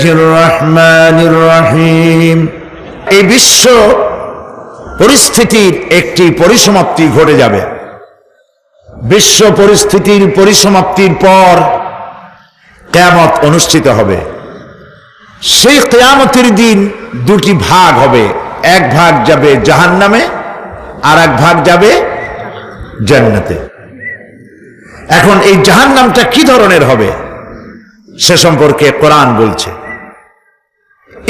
বিসমিল্লাহির রহমানির রহিম। এই বিশ্ব পরিস্থিতির একটি পরিসমাপ্তি ঘটে যাবে। বিশ্ব পরিস্থিতির পরিসমাপ্তির পর কিয়ামত অনুষ্ঠিত হবে। সেই কিয়ামতের দিন দুটি ভাগ হবে, এক ভাগ যাবে জাহান্নামে আর এক ভাগ যাবে জান্নাতে। এখন এই জাহান্নামটা কি ধরনের হবে সে সম্পর্কে কোরআন বলছে,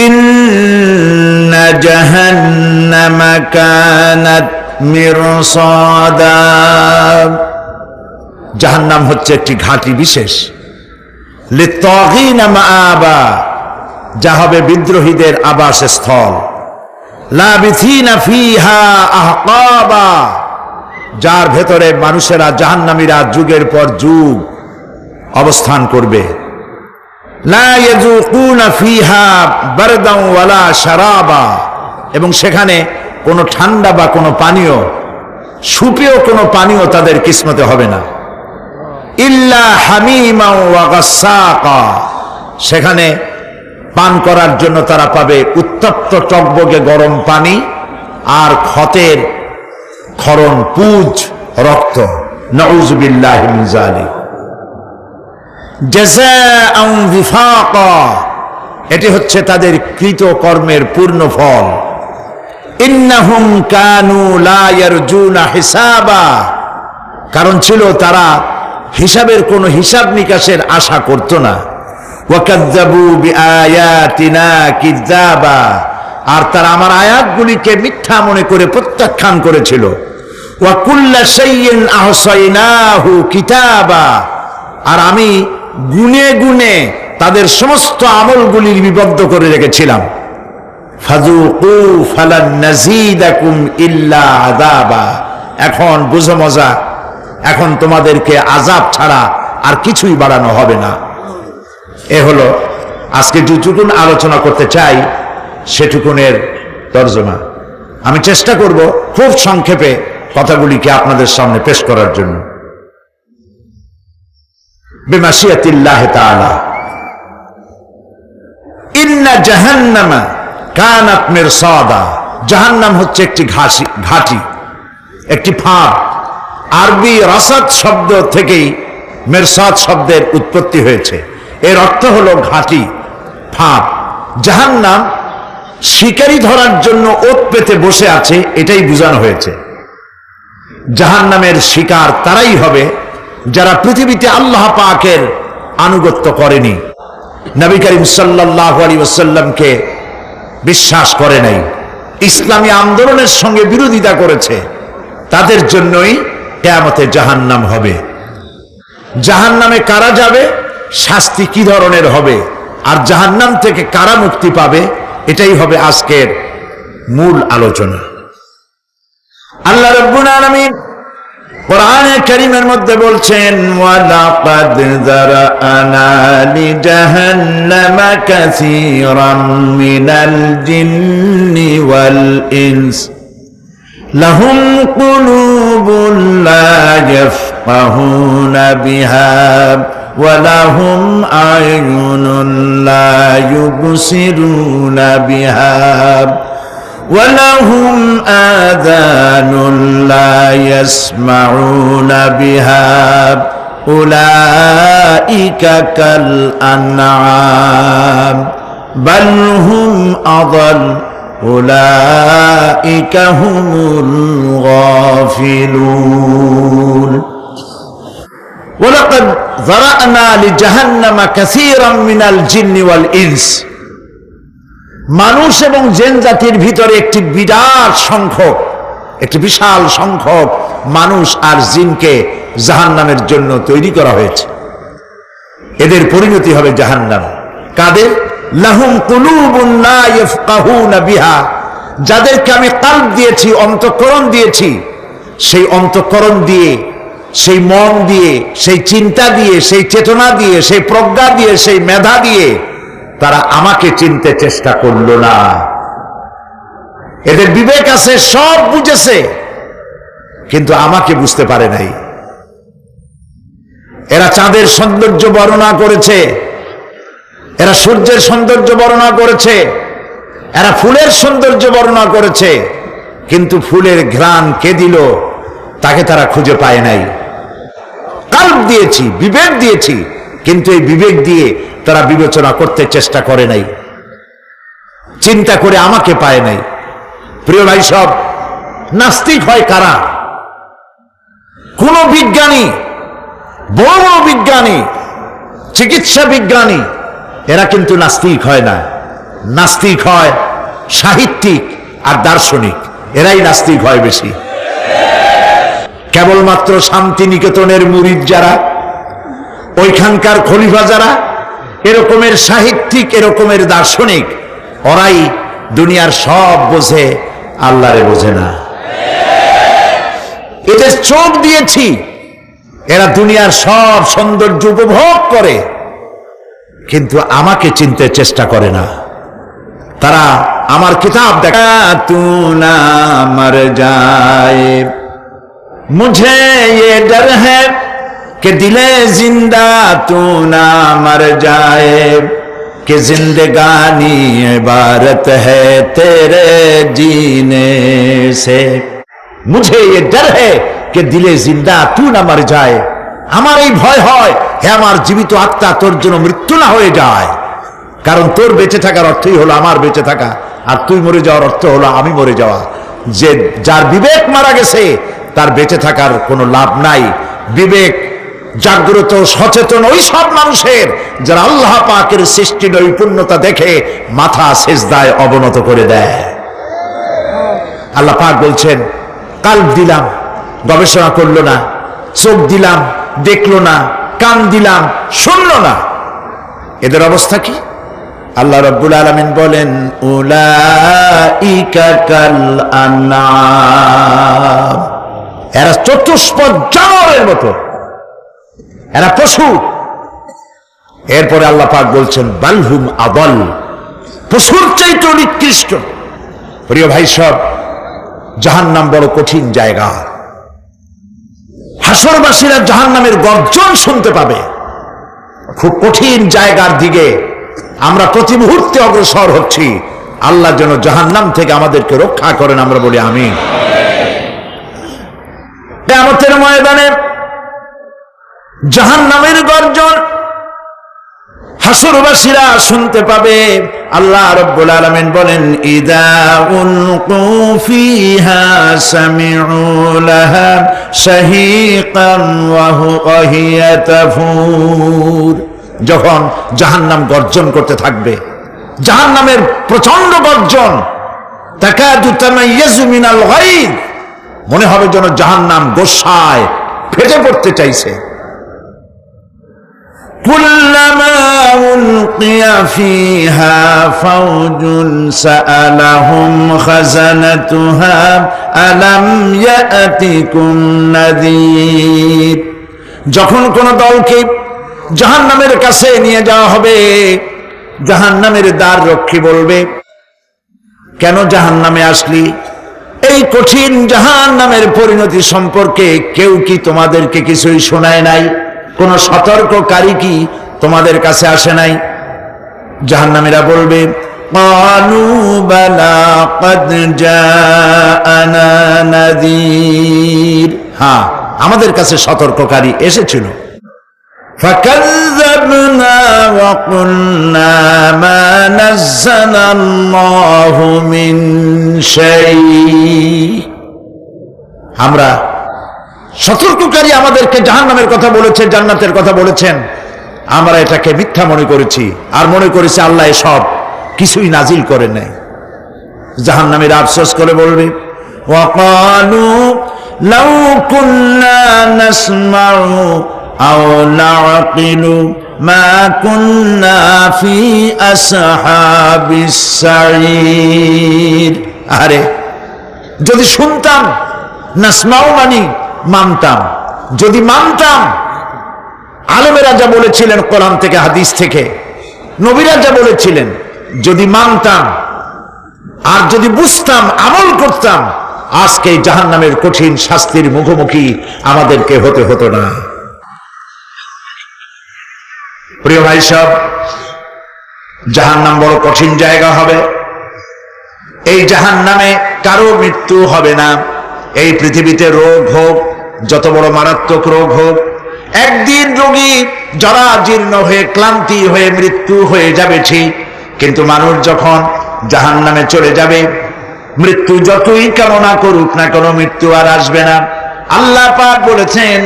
ইন্না জাহান্নামা কানাত মিরসাদা। জাহান্নাম হচ্ছে একটি ঘাঁটি বিশেষ, লিত্তাগীনা মাআবা, যা হবে বিদ্রোহীদের আবাসস্থল, লাবিথিনা ফিহা আহকাবা, যার ভেতরে মানুষেরা জাহান্নামীরা যুগের পর যুগ অবস্থান করবে। লা ইয়াযুকুনা ফিহা বারদান ওয়ালা শারাবা, এবং সেখানে কোনো ঠান্ডা বা কোনো পানীয়, সুপেয় কোনো পানীয় তাদের কিসমতে হবে না। ইল্লা হামিমা ওয়া গাসসাকা, সেখানে পান করার জন্য তারা পাবে উত্তপ্ত টকবগে গরম পানি আর ক্ষতের ক্ষরণ পুজ রক্ত। নাউযু বিল্লাহি মিন যালিক। জাযাআন ওয়িফাকা, এটি হচ্ছে তাদের কৃত কর্মের পূর্ণ ফল। ইন্নাহুম কানু লা ইয়ারজুনা হিসাবা, কারণ ছিল তারা হিসাবের কোনো হিসাব নিকাশের আশা করত না। ওয়াকাযযাবু বিআয়াতিনা কিযাবা, আর তারা আমার আয়াতগুলিকে মিথ্যা মনে করে প্রত্যাখ্যান করেছিল। ওয়া কুল্লা শাইইন আহসাইনাহু কিতাবা, আর আমি গুনে গুনে তাদের সমস্ত আমলগুলি লিপিবদ্ধ করে রেখেছিলাম। ফাযুকু ফালান নাযীদাকুম ইল্লা আযাবা, এখন বুঝো মজা, এখন তোমাদেরকে আযাব ছাড়া আর কিছুই বাড়ানো হবে না। এ হলো আজকে যেটুকুন আলোচনা করতে চাই সেটুকুনের তর্জমা। আমি চেষ্টা করব খুব সংক্ষেপে কথাগুলিকে আপনাদের সামনে পেশ করার জন্য। বিমাশিয়াতিল্লাহি তাআলা। ইন্না জাহান্নামা কানাত মিরসাদা, জাহান্নাম হচ্ছে একটি ঘাঁটি, একটি ফাঁদ। আরবি রাসাদ শব্দ থেকেই মিরসাদ শব্দের উৎপত্তি হয়েছে। এর অর্থ হলো ঘাঁটি, ফাঁদ। জাহান্নাম শিকারি ধরার জন্য ওত পেতে বসে আছে, এটাই বোঝানো হয়েছে। জাহান্নামের শিকার তারাই হবে যারা পৃথিবীতে আল্লাহ পাকের আনুগত্য করেনি, নবী করিম সাল্লাল্লাহু আলাইহি ওয়াসাল্লামকে বিশ্বাস করে নাই, ইসলামী আন্দোলনের সঙ্গে বিরোধিতা করেছে, তাদের জন্যই কিয়ামতে জাহান্নাম হবে। জাহান্নামে কারা যাবে, শাস্তি কি ধরনের হবে, আর জাহান্নাম থেকে কারা মুক্তি পাবে, এটাই হবে আজকের মূল আলোচনা। আল্লাহ রাব্বুল আলামিন কোরআনে কারীমের মধ্যে বলছেন, ওয়ালাকাদ যারানা লিজাহান্নামা কাসীরাম মিনাল জিন্নি ওয়াল ইনস লাহুম কুলুবুন লা ইয়াফকাহুনা বিহা ওয়া লাহুম আ'য়ুনুন লা ইউবসিরুনা বিহা وَلَهُمْ آذَانٌ لَا يَسْمَعُونَ بِهَا أُولَئِكَ كَالْأَنْعَامِ بَلْ هُمْ أَضَلُّ أُولَئِكَ هُمُ الْغَافِلُونَ وَلَقَدْ ذَرَأْنَا لِجَهَنَّمَ كَثِيرًا مِنَ الْجِنِّ وَالْإِنسِ, মানুষ এবং জিন জাতির ভিতরে একটি বিশাল সংখ্যক মানুষ আর জিনকে জাহান্নামের জন্য তৈরি করা হয়েছে। এদের পরিণতি হবে জাহান্নাম। কাদের? লাহুম কুলুবুন লা ইয়াফকাহুনা বিহা, যাদেরকে আমি কলব দিয়েছি, অন্তঃকরণ দিয়েছি, সেই অন্তঃকরণ দিয়ে, সেই মন দিয়ে, সেই চিন্তা দিয়ে, সেই চেতনা দিয়ে, সেই প্রজ্ঞা দিয়ে, সেই মেধা দিয়ে তারা আমাকে চিনতে চেষ্টা করল না। এদের বিবেক আছে, সব বুঝেছে, কিন্তু আমাকে বুঝতে পারে নাই। এরা চাঁদের সৌন্দর্য বর্ণনা করেছে, এরা সূর্যের সৌন্দর্য বর্ণনা করেছে, এরা ফুলের সৌন্দর্য বর্ণনা করেছে, কিন্তু ফুলের ঘ্রাণ কে দিল তাকে তারা খুঁজে পায় নাই। কাল্ব দিয়েছি, বিবেক দিয়েছি, কিন্তু এই বিবেক দিয়ে তারা বিবেচনা করতে চেষ্টা করে নাই, চিন্তা করে আমাকে পায় নাই। প্রিয় ভাই সব, নাস্তিক হয় কারা? কোন বিজ্ঞানী, বড় বড় বিজ্ঞানী, চিকিৎসা বিজ্ঞানী, এরা কিন্তু নাস্তিক হয় না। নাস্তিক হয় সাহিত্যিক আর দার্শনিক, এরাই নাস্তিক হয় বেশি। কেবলমাত্র শান্তিনিকেতনের মুরিদ যারা, ওইখানকার খলিফা যারা, এরকমের সাহিত্যিক, এরকমের দার্শনিক, ওরাই দুনিয়ার সব বোঝে, আল্লাহরে বোঝে না। এদের চোখ দিয়েছি, এরা দুনিয়ার সব সৌন্দর্য উপভোগ করে, কিন্তু আমাকে চিনতে চেষ্টা করে না। তারা আমার কিতাব দেখা তু না মর যায়, মুঝে ये डर है कि दिले जिंदा तू ना मर जाए, कि जिंदगानी इबारत है तेरे जीने से, मुझे ये डर है कि दिले जिंदा तू ना मर जाए। আমার এই ভয় হয়, হে আমার জীবিত আত্মা, তোর জন্য মৃত্যু না হয়ে যায়। কারণ তোর বেঁচে থাকার অর্থই হলো আমার বেঁচে থাকা, আর তুই মরে যাওয়ার অর্থ হলো আমি মরে যাওয়া। যে যার বিবেক মারা গেছে তার বেঁচে থাকার কোনো লাভ নাই। বিবেক জাগ্রত সচেতন ওই সব মানুষের যারা আল্লাহ পাকের সৃষ্টি নৈপুণ্যতা দেখে মাথা সেজদায় অবনত করে দেয়। আল্লাহ পাক বলছেন, কাল্ব দিলাম, গবেষণা করলো না, চোখ দিলাম, দেখলো না, কান দিলাম, শুনলো না। এদের অবস্থা কি? আল্লাহ রাব্বুল আলামিন বলেন, উলাইকা কাল আনআম, এরা চতুষ্পদ জানোয়ারের মতো, এরা পশু। এরপরে আল্লাহ পাক বলছেন, বালহুম আদাল, পশুর চাইতে নিকৃষ্ট। প্রিয় ভাই সব, জাহান্নাম বড় কঠিন জায়গা। হাসরবাসীরা জাহান্নামের গর্জন শুনতে পাবে। খুব কঠিন জায়গার দিকে আমরা প্রতি মুহূর্তে অগ্রসর হচ্ছি। আল্লাহ যেন জাহান্নাম থেকে আমাদেরকে রক্ষা করেন, আমরা বলি আমিন। কিয়ামতের ময়দানে জাহান্নামের গর্জন হাসরবাসীরা শুনতে পাবে। আল্লাহ রাব্বুল আলামিন বলেন, ইযা উলকু ফিহা সামিউ লাহা শাহীকান ওয়া হিয়া তাফুর, যখন জাহান্নাম গর্জন করতে থাকবে, জাহান্নামের প্রচন্ড গর্জন, তাকাদু তামাইয়াজু মিনাল গায়দ, মনে হবে যেন জাহান্নাম গোসায় ফেটে পড়তে চাইছে। কুল্লামা উলকিয়া ফিহা ফাওজুন সাআলাহুম খাজানাতুহা আলাম ইয়াতিকুম নাযীর, যখন কোন দলকে জাহান্নামের কাছে নিয়ে যাওয়া হবে, জাহান্নামের দ্বার রক্ষী বলবে, কেন জাহান্নামে আসলি? এই কঠিন জাহান্নামের পরিণতি সম্পর্কে কেউ কি তোমাদেরকে কিছুই শোনায় নাই? কোন সতর্ককারী কি তোমাদের কাছে আসে নাই? জাহান্নামীরা বলবে, ক্বালু বালা ক্বাদ জাআনা নাযীর, হ্যাঁ আমাদের কাছে সতর্ককারী এসেছিল। ফাকাযযাবনা ওয়া কুলনা মা নাযালাল্লাহু মিন শাই, আমরা সতর্ককারী আমাদেরকে জাহান্নামের কথা বলেছেন, জান্নাতের কথা বলেছেন, আমরা এটাকে মিথ্যা মনে করেছি, আর মনে করেছি আল্লাহ সব কিছুই নাজিল করে নাই। জাহান্নামীরা আফসোস করে বলবে, ওয়াকালু লাউ কুন্না নাসমাউ আও নাআকিলু মা কুন্না ফি আসহাবিস সাঈর, আরে যদি শুনতাম, নাসমাউ মানি মানতাম, যদি মানতাম, আলেমেরা যা বলেছিলেন কোরআন থেকে হাদিস থেকে, নবীরা যা বলেছিলেন, যদি মানতাম আর যদি বুঝতাম, আমল করতাম, আজকে জাহান্নামের কঠিন শাস্তির মুখোমুখি আমাদেরকে হতে হতো না। প্রিয় ভাই সব, জাহান্নাম বড় কঠিন জায়গা হবে। এই জাহান্নামে কারো মৃত্যু হবে না। এই পৃথিবীতে রোগ হোক, যত বড় মারাত্মক রোগ হোক, একদিন রোগী জরাজীর্ণ হয়ে ক্লান্তি হয়ে মৃত্যু হয়ে যাবে ঠিক, কিন্তু মানুষ যখন জাহান্নামে চলে যাবে, মৃত্যু যতই কামনা করুক না কেন মৃত্যু আর আসবে না। আল্লাহ পাক বলেছেন,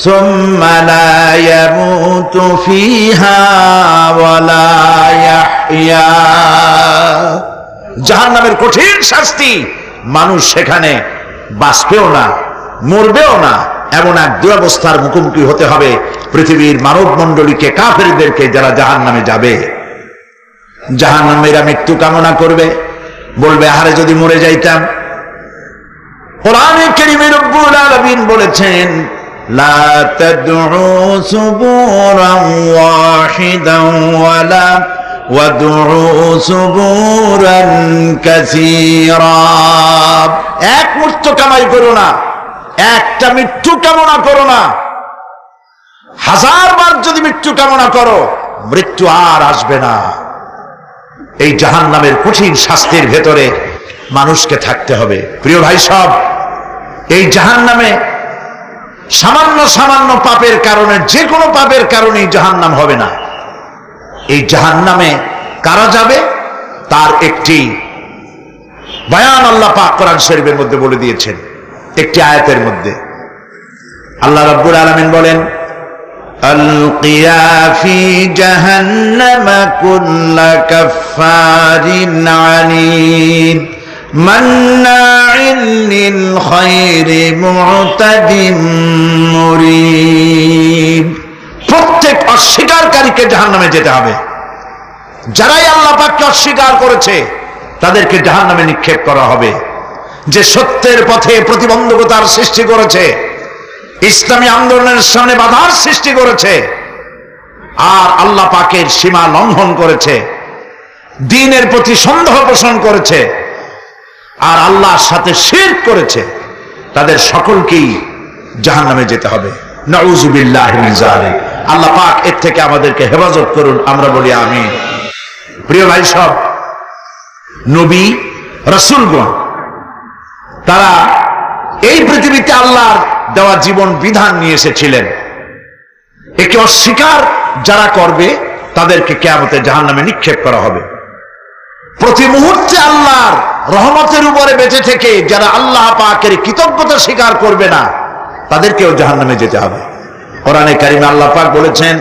সুম্মা লা ইয়ামুতু ফিহা ওয়া লা ইয়াহইয়া। জাহান্নামের কঠিন শাস্তি, মানুষ সেখানে বাঁচবেও না, মরবেও না, এমন এক দুরবস্থার মুখোমুখি হতে হবে পৃথিবীর মানব মণ্ডলীকে, কাফেরদেরকে, যারা জাহান্নামে যাবে। জাহান্নামীরা মৃত্যু কামনা করবে, বলবে আহারে যদি মরে যাইতাম। কোরআনে কারীমে রব্বুল আলামিন বলেছেন, লা তাদউ সুবুরান ওয়াহিদান ওয়ালা ওয়াদউ সুবুরান কাসীরা। এক মৃত্যু কামাই করো না, একটা মৃত্যু কামনা করো না। 1000 বার যদি মৃত্যু কামনা করো, মৃত্যু আর আসবে না। এই জাহান্নামের কঠিন শাস্তির ভেতরে মানুষকে থাকতে হবে। প্রিয় ভাই সব, এই জাহান্নামে সামান্য সামান্য পাপের কারণে, যে কোনো পাপের কারণেই জাহান্নাম হবে না। এই জাহান্নামে কারা যাবে তার একটি বয়ান আল্লাহ পাক কোরআন শরীফের মধ্যে বলে দিয়েছেন। একটি আয়াতের মধ্যে আল্লাহ রাব্বুল আলামিন বলেন, আলকিয়া ফি জাহান্নামা কুল্লা কাফফারিন আনিদ মান্নাইন লিল খায়রি মু'তাদিম মুরিব। প্রত্যেক অস্বীকারীকে জাহান্নামে যেতে হবে। যারাই আল্লাহ পাককে অস্বীকার করেছে তাদেরকে জাহান্নামে নিক্ষেপ করা হবে। যে সত্যের পথে প্রতিবন্ধকতার সৃষ্টি করেছে, ইসলামী আন্দোলনের সামনে বাধার সৃষ্টি করেছে, আর আল্লাহ পাকের সীমা লঙ্ঘন করেছে, দ্বীনের প্রতি সন্দেহ পোষণ করেছে, আর আল্লাহর সাথে শিরক করেছে, তাদের সকলকেই জাহান্নামে যেতে হবে। নাউযুবিল্লাহি মিন যালিক। আল্লাহ পাক এর থেকে আমাদেরকে হেফাজত করুন, আমরা বলি আমিন। প্রিয় ভাই সব, নবী রাসূলগণ তারা এই পৃথিবীতে আল্লাহর দেওয়া জীবন বিধান নিয়ে এসেছিলেন। একে অস্বীকার যারা করবে তাদেরকে কিয়ামতে জাহান্নামে নিক্ষেপ করা হবে। প্রতি মুহূর্তে আল্লাহর রহমতের উপরে বেঁচে থেকে যারা আল্লাহ পাকের কৃতজ্ঞতা স্বীকার করবে না, তাদেরকেও জাহান্নামে যেতে হবে। কোরআনে কারিমে আল্লাহ পাক বলেছেন,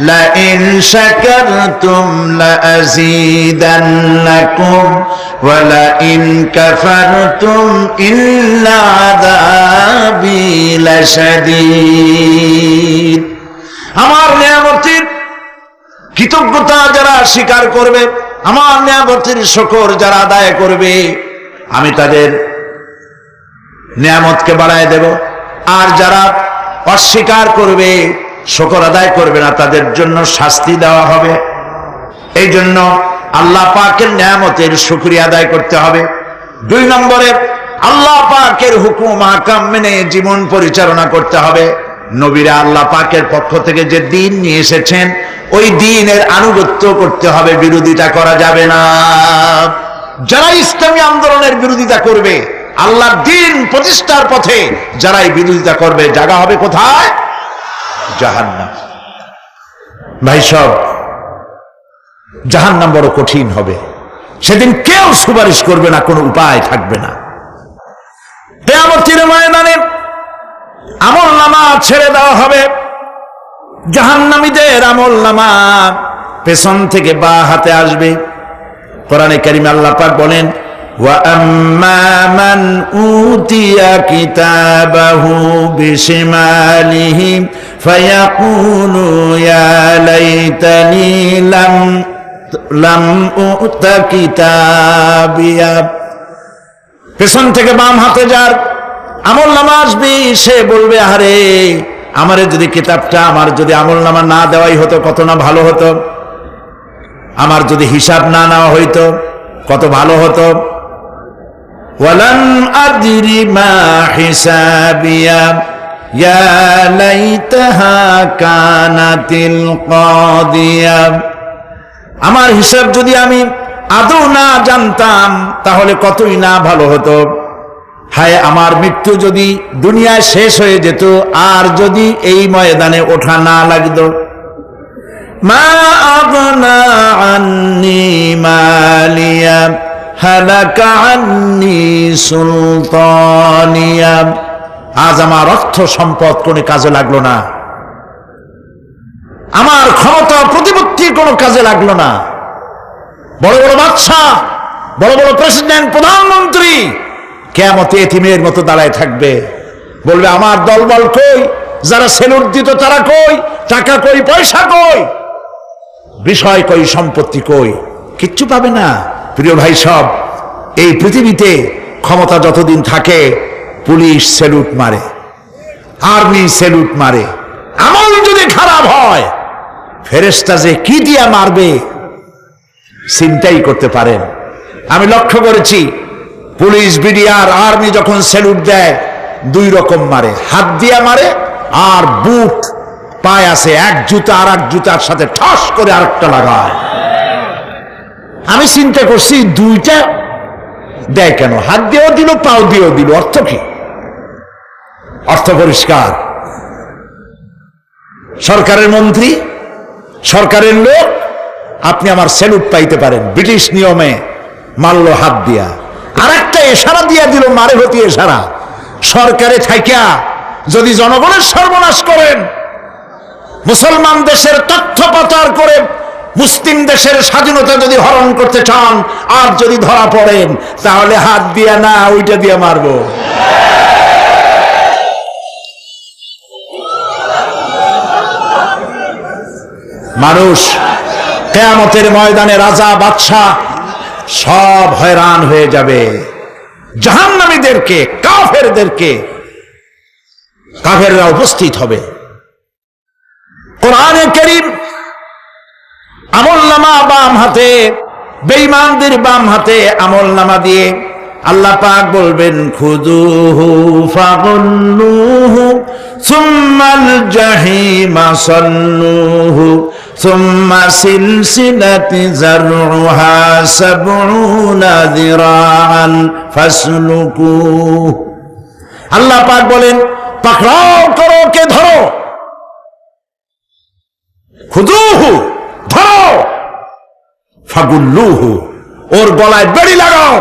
লা ইন শাকারতুম লা আযীদান্নাকুম ওয়া লা ইন কাফারতুম ইন্না আযাবি লাশাদীদ। আমার নিয়ামতের কৃতজ্ঞতা যারা স্বীকার করবে, আমার নিয়ামতের শুকর যারা আদায় করবে, আমি তাদের নিয়ামতকে বাড়ায় দেব। আর যারা অস্বীকার করবে, শুকর আদায় করবে না, তাদের জন্য শাস্তি দেওয়া হবে। এই জন্য আল্লাহ পাকের নিয়ামতের শুকরিয়া আদায় করতে হবে। 2 নম্বরে আল্লাহ পাকের হুকুম আহকাম মেনে জীবন পরিচালনা করতে হবে। নবীরা আল্লাহ পাকের পক্ষ থেকে যে দ্বীন নিয়ে এসেছেন, ওই দ্বীনের আনুগত্য করতে হবে, বিরোধিতা করা যাবে না। যারা ইসলামী আন্দোলনের বিরোধিতা করবে, আল্লাহর দ্বীন প্রতিষ্ঠার পথে যারাই বিরোধিতা করবে, জায়গা হবে কোথায়? জাহান্নাম। ভাই সব, জাহান্নাম বড় কঠিন হবে। সেদিন কেউ সুপারিশ করবে না, কোনো উপায় থাকবে না। কিয়ামতের ময়দানে আমলনামা ছেড়ে দেওয়া হবে। জাহান্নামীদের আমলনামা পেছন থেকে বাঁ হাতে আসবে। কোরআনে কারিমে আল্লাহ পাক বলেন, ওয়া আম্মা মান উতিয়া কিতাবাহু বিশিমালিহি ফায়াকুলু ইয়া লাইতানি লাম উতা কিতাবিয়া। পেছন থেকে বাম হাতে যার আমলনামা আসবে, সে বলবে, আরে আমারে যদি কিতাবটা, আমার যদি আমলনামা না দেওয়াই হতো কত না ভালো হতো, আমার যদি হিসাব না নেওয়া হইতো কত ভালো হতো। ওয়ালাম আদরি মা হিসাবিয়া ইয়া লাইতাহা কানাতিল কাদিয়া আমার হিসাব যদি আমি আদৌ না জানতাম তাহলে কতই না ভালো হতো। হায় আমার মৃত্যু যদি দুনিয়ায় শেষ হয়ে যেত, আর যদি এই ময়দানে ওঠা না লাগতো। মা আগনা আন্নি মালিয়া হালাকা আন্নি সুলতানিয়া। আজ আমার অর্থ সম্পদ কোনো কাজে লাগলো না, আমার ক্ষমতা প্রতিপত্তি কোনো কাজে লাগলো না। বড় বড় বাদশা, বড় বড় প্রেসিডেন্ট, প্রধানমন্ত্রী কিয়ামতে এতিমের মতো দাঁড়ায় থাকবে, বলবে আমার দলবল কই, যারা সেলুট দিত তারা কই, টাকা কই, পয়সা কই, বিষয় কই, সম্পত্তি কই, কিচ্ছু পাবে না। প্রিয় ভাই সব, এই পৃথিবীতে ক্ষমতা যতদিন থাকে পুলিশ সেলুট মারে, আর্মি সেলুট মারে। আমল যদি খারাপ হয় ফেরেশতা যে কি দিয়া মারবে চিন্তাই করতে পারেন। আমি লক্ষ্য করেছি পুলিশ, বিডিআর, আর্মি যখন সেলুট দেয় দুই রকম মারে, হাত দিয়া মারে আর বুট পায় আছে এক জুতা আর এক জুতার সাথে ঠাস করে আরেকটা লাগায়। আমি চিন্তা করছি দুইটা দেয় কেন, হাত দিয়েও দিল পাও দিয়েও দিল, অর্থ কি? অর্থ পরিষ্কার। সরকারের মন্ত্রী, সরকারের লোক, আপনি আমার সেলুট পাইতে পারেন, ব্রিটিশ নিয়মে মারল হাত দিয়া, আর একটা ইশারা দিয়া দিল, মারে হতি ইশারা। সরকারে থাইকা যদি জনগণের সর্বনাশ করেন, মুসলমান দেশের তথ্য পাচার করে মুসলিম দেশের স্বাধীনতা যদি হরণ করতে চান, আর যদি ধরা পড়েন তাহলে হাত দিয়া না ওইটা দিয়ে মারবো। মানুষ কিয়ামতের ময়দানে রাজা বাদশা সব হয়রান হয়ে যাবে। জাহান্নামীদেরকে, কাফেরদেরকে, কাফেররা উপস্থিত হবে। কোরআনে কারীম আমলনামা বাম হাতে, বেঈমানদের বাম হাতে আমলনামা দিয়ে আল্লাহ পাক বলবেন খুযুহু ফাগুল্লুহু সুম্মাল জাহিমা সাল্লুহু সুম্মা সিলসিলাতি যারউহা সাবউনা যিরাআন ফাসলুকুহু। আল্লাহ পাক বলেন পাকড়াও করো, কে ধরো, খুযুহু ধরো, ফাগুল্লুহু ওর গলায় বেড়ি লাগাও,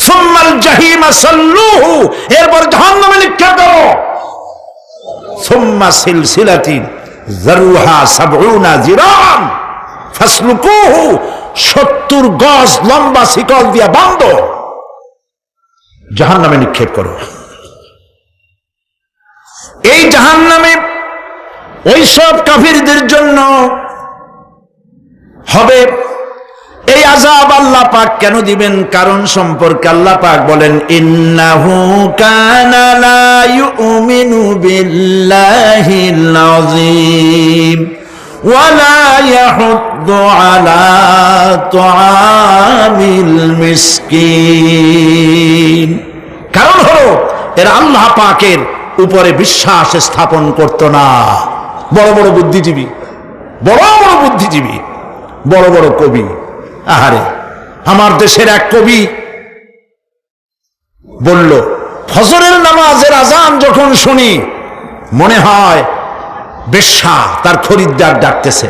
সুম্মাল জাহিমা সাল্লুহু এরপর জাহান্নামে নিক্ষেপ করো, সুম্মা সিলসিলাতিন যারউহা সাবউনা যিরাআন ফাসলুকুহু 70 গজ লম্বা শিকল দিয়া বাঁধো, জাহান্নামে নিক্ষেপ করো। এই জাহান্নামে ওই সব কাফিরদের জন্য হবে। এই আযাব আল্লাহ পাক কেন দিবেন, কারণ সম্পর্কে আল্লাহ পাক বলেন ইন্নাহু কানা লা ইউমিনু বিল্লাহিল আযীম ওয়া লা ইয়াহুদ্দু আলা তুআমিল মিসকিন। কারণ হলো এরা আল্লাহ পাকের উপরে বিশ্বাস স্থাপন করত না। বড় বড় বুদ্ধিজীবী, বড় বড় বুদ্ধিজীবী, বড় বড় কবি, আহারে আমার দেশের এক কবি বলল ফজরের নামাজের আজান যখন শুনি মনে হয় বেশ্যা তার খরিদ্দার ডাকতেছে।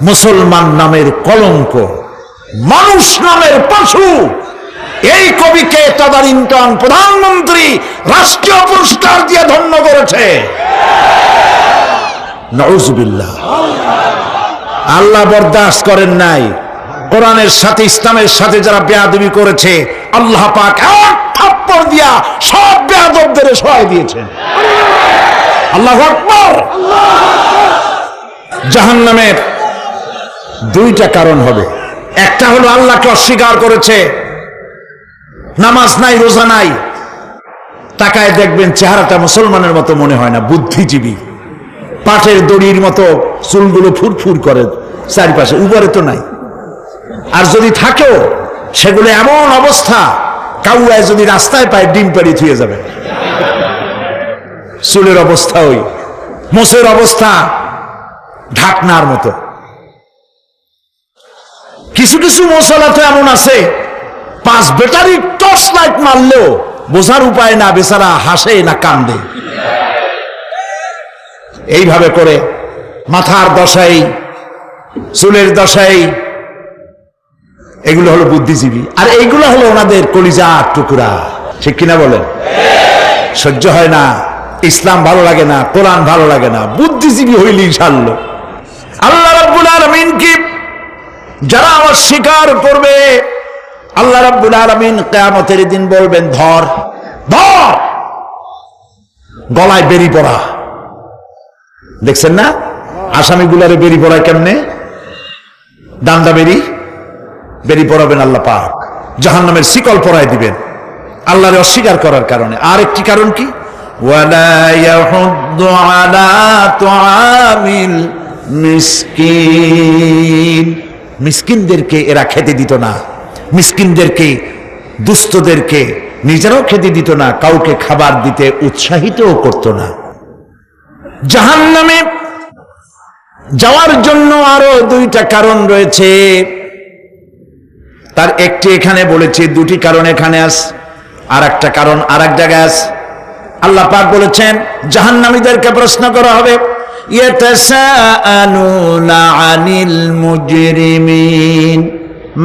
মুসলমান নামের কলঙ্ক, মানুষ নামের পশু। এই কবিকে তদানীন্তন প্রধানমন্ত্রী রাষ্ট্রীয় পুরস্কার দিয়ে ধন্য করেছে। নাউযুবিল্লাহ। আল্লাহ বরদাস্ত করেন নাই। কোরআনের সাথে ইসলামের সাথে যারা বেয়াদবি করেছে আল্লাহ পাক এক থাপ্পড় দিয়া সব বেয়াদবদের সহায় দিয়েছেন। আল্লাহু আকবার। জাহান্নামের দুইটা কারণ হবে। একটা হলো আল্লাহকে অস্বীকার করেছে, নামাজ নাই, রোজা নাই, তাকায় দেখবেন চেহারাটা মুসলমানের মতো মনে হয় না, বুদ্ধিজীবী, পাটের দড়ির মতো চুলগুলো ফুরফুর করে চারিপাশে, উপরে তো নাই। আর যদি থাকেও সেগুলো এমন অবস্থা, কাউয়ায় যদি রাস্তায় পায় ডিম পাড়ি থুয়ে যাবে। চুলের অবস্থা ওই, মোষের অবস্থা ঢাকনার মতো। কিছু কিছু মশলা তো এমন আছে 5 ব্যাটারি টর্চ লাইট মারলেও বোঝার উপায় না, বেচারা হাসে না কান্দে। এইভাবে করে মাথার দশাই, চুলের দশাই, এগুলো হলো বুদ্ধিজীবী। আর এইগুলো হলো ওনাদের কলিজার টুকরা। ঠিক কিনা বলেন? সহ্য হয় না, ইসলাম ভালো লাগে না, কোরআন ভালো লাগে না, বুদ্ধিজীবী হইলেই ছাড়লো। আল্লাহ রাব্বুল আলামিন কি যারা আমার স্বীকার করবে, আল্লাহ রাব্বুল আলামিন কিয়ামতের দিন বলবেন, ধর ধর, গলায় বেরি পড়া। দেখছেন না আসামিগুলারে বেরি পড়ায় কেমনে? ডান্ডা বেরি পড়াবেন আল্লাহ পাক, জাহান্নামের শিকল পরায় দিবেন আল্লাহরে অস্বীকার করার কারণে। আর একটি কারণ কি? ওয়ালা ইয়াহুদ্দু আলা তুআমিল মিসকিন, মিসকিনদেরকে এরা খেতে দিত না, মিসকিনদেরকে, দুস্থদেরকে নিজেরাও খেতে দিত না, কাউকে খাবার দিতে উৎসাহিতও করত না। জাহান্নামে যাওয়ার জন্য আরো 2টা কারণ রয়েছে, তার একটি এখানে বলেছি, 2টি কারণ এখানে আছে, আর একটা কারণ আর এক জায়গায় আছে। আল্লাহ পাক বলেছেন জাহান্নামীদেরকে প্রশ্ন করা হবে, ইয়াতাসাআলুনা আনিল মুজরিমিন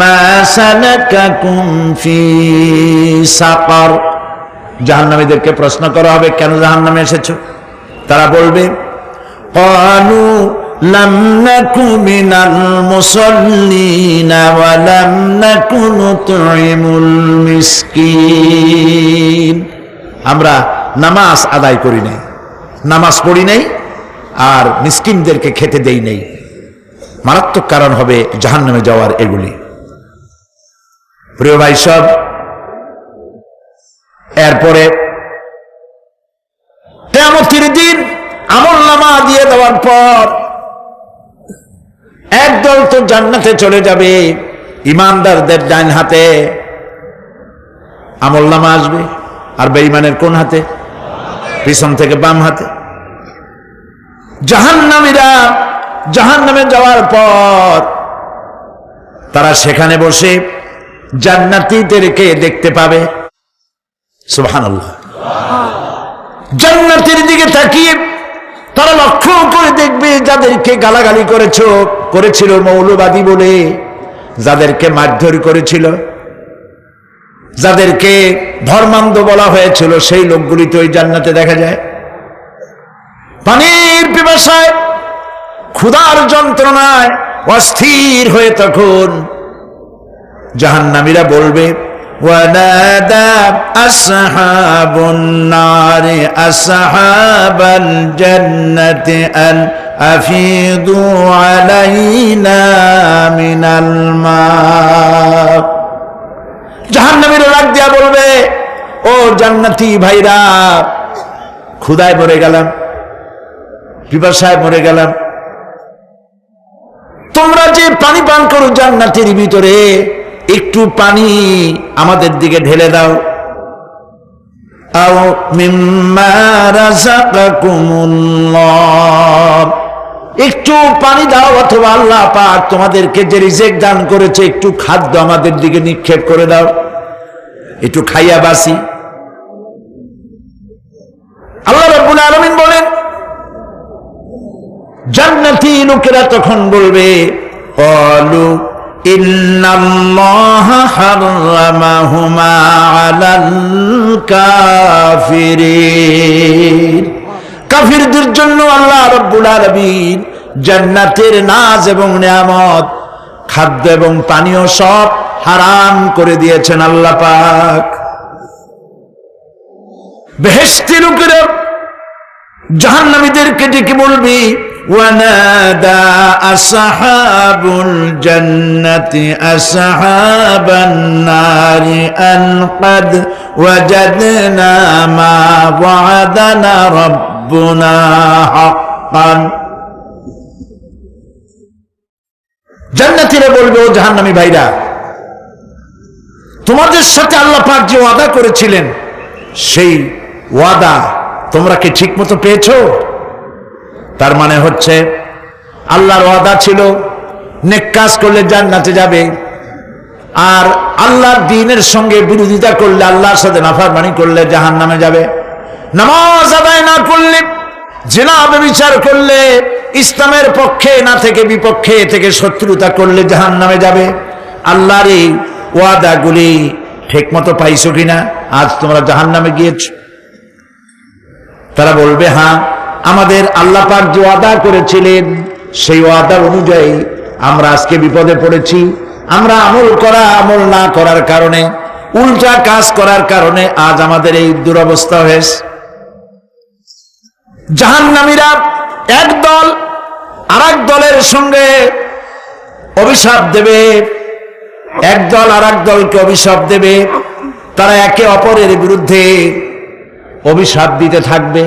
মা সালাকাকুম ফি সাকার। জাহান্নামীদেরকে প্রশ্ন করা হবে, কেন জাহান্নামে এসেছো? তারা বলবে, ক্বালু লাম নাকু মিনাল মুসাল্লিনা ওয়া লাম নাকু নুতঈমুল মিসকিন। আমরা নামাজ আদায় করি নাই, নামাজ পড়ি নাই, আর মিসকিনদেরকে খেতে দেই নাই। মারাত্মক কারণ হবে জাহান্নামে যাওয়ার এগুলি। প্রিয় ভাই সব, এরপরে কিয়ামতের দিন আমলনামা দিয়ে দেওয়ার পর একদল তো জান্নাতে চলে যাবে, ইমানদারদের ডান হাতে আমলনামা আসবে, আর বেঈমানের কোন হাতে? পিছন থেকে বাম হাতে। জাহান্নামীরা জাহান্নামে যাওয়ার পর তারা সেখানে বসে জান্নাতীদেরকে দেখতে পাবে। সুবহানাল্লাহ। জান্নাতের দিকে তাকিয়ে তারা লক্ষ্য করে দেখবে যাদেরকে গালাগালি করেছিল মৌলবাদী বলে, যাদেরকে মারধর করেছিল, যাদেরকে ধর্মান্ধ বলা হয়েছিল, সেই লোকগুলি তো ওই জান্নাতে দেখা যায়। পানির পিপাসায়, ক্ষুধার যন্ত্রণায় অস্থির হয়ে তখন জাহান্নামীরা বলবে, ওয়ানাদা আসহাবুন নারি আসহাবাল জান্নাতি আন আফিদু আলাইনা মিনাল মা। জাহান্নামীরা ডাক দিয়া বলবে, ও জান্নাতি ভাইরা, ক্ষুধায় মরে গেলাম, পিপাসায় মরে গেলাম, তোমরা যে পানি পান করো জান্নাতের ভিতরে, একটু পানি আমাদের দিকে ঢেলে দাও। আও মিম্মা রাযাকাকুমুল্লাহ, একটু পানি দাও, অথবা আল্লাহ পাক তোমাদেরকে যে রিজিক দান করেছে একটু খাদ্য আমাদের দিকে নিক্ষেপ করে দাও, একটু খাইয়া বাসি। আল্লাহ রাব্বুল আলামিন বলেন, জান্নাতি লোকেরা তখন বলবে, ক্বালু ইন্নাল্লাহা হারামাহুমা আলাল কাফিরিন। কাফিরদের জন্য আল্লাহ রাব্বুল আলামিন জান্নাতের নাজ এবং নিয়ামত, খাদ্য এবং পানীয় সব হারাম করে দিয়েছেন আল্লাহ পাক। বেহেশতি লোকেরা জাহান্নামীদেরকে ডেকে বলবি, ওয়ানাদা আসহাবুল জান্নাতি আসহাবান নারি আন ক্বাদ ওয়াজাদনা মা ওয়া'দানা রাব্বুনা হাক্কান। জান্নাতীরা বলবে, ও জাহান্নামী ভাইরা, তোমাদের সাথে আল্লাহ পাক যে ওয়াদা করেছিলেন সেই ওয়াদা তোমরা কি ঠিক মতো পেয়েছো? তার মানে হচ্ছে আল্লাহর ওয়াদা ছিল নেক কাজ করলে জান্নাতে যাবে, আর আল্লাহর দ্বীনের সঙ্গে বিরোধিতা করলে, আল্লাহর সাথে নাফরমানি করলে জাহান্নামে যাবে। নামাজ আদায় না করলে, জিনা ব্যভিচার করলে, ইসলামের পক্ষে না থেকে বিপক্ষে থেকে শত্রুতা করলে জাহান্নামে যাবে। আল্লাহর এই ওয়াদাগুলি ঠিক মতো পাইছো কিনা? আজ তোমরা জাহান্নামে গিয়েছ। তারা বলবে, হ্যাঁ, আমাদের আল্লাহ পাক যে ওয়াদা করেছিলেন সেই ওয়াদা অনুযায়ী আমরা আজকে বিপদে পড়েছি। আমরা আমল না করার কারণে, উল্টা কাজ করার কারণে আজ আমাদের এই দুরবস্থা হয়েছে। জাহান্নামীরা এক দল আরেক দলের সঙ্গে অভিশাপ দেবে, এক দল আরেক দলকে অভিশাপ দেবে। তারা একে অপরের বিরুদ্ধে অভিশাপ দিতে থাকবে।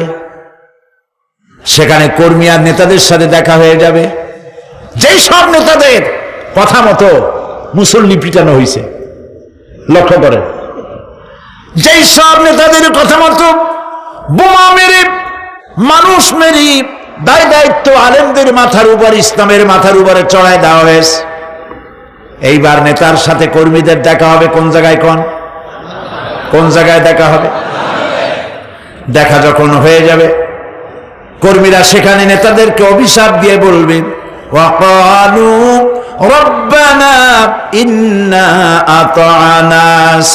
সেখানে কর্মী আর নেতাদের সাথে দেখা হয়ে যাবে। যেই সব নেতাদের কথা মতো মুসল্লি পিটানো হয়েছে, লক্ষ্য করেন, যেই সব নেতাদের কথা মতো বোমা মেরে, মানুষ মেরে, দায় দায়িত্ব আলেমদের মাথার উপর, ইসলামের মাথার উপরে চড়ায় দেওয়া হয়েছে। এইবার নেতার সাথে কর্মীদের দেখা হবে কোন জায়গায়? কোন জায়গায় দেখা হবে? দেখা যখন হয়ে যাবে, কর্মীরা সেখানে নেতাদেরকে অভিশাপ দিয়ে বলবে, ওয়াকালু রব্বানা ইন্না আতা'না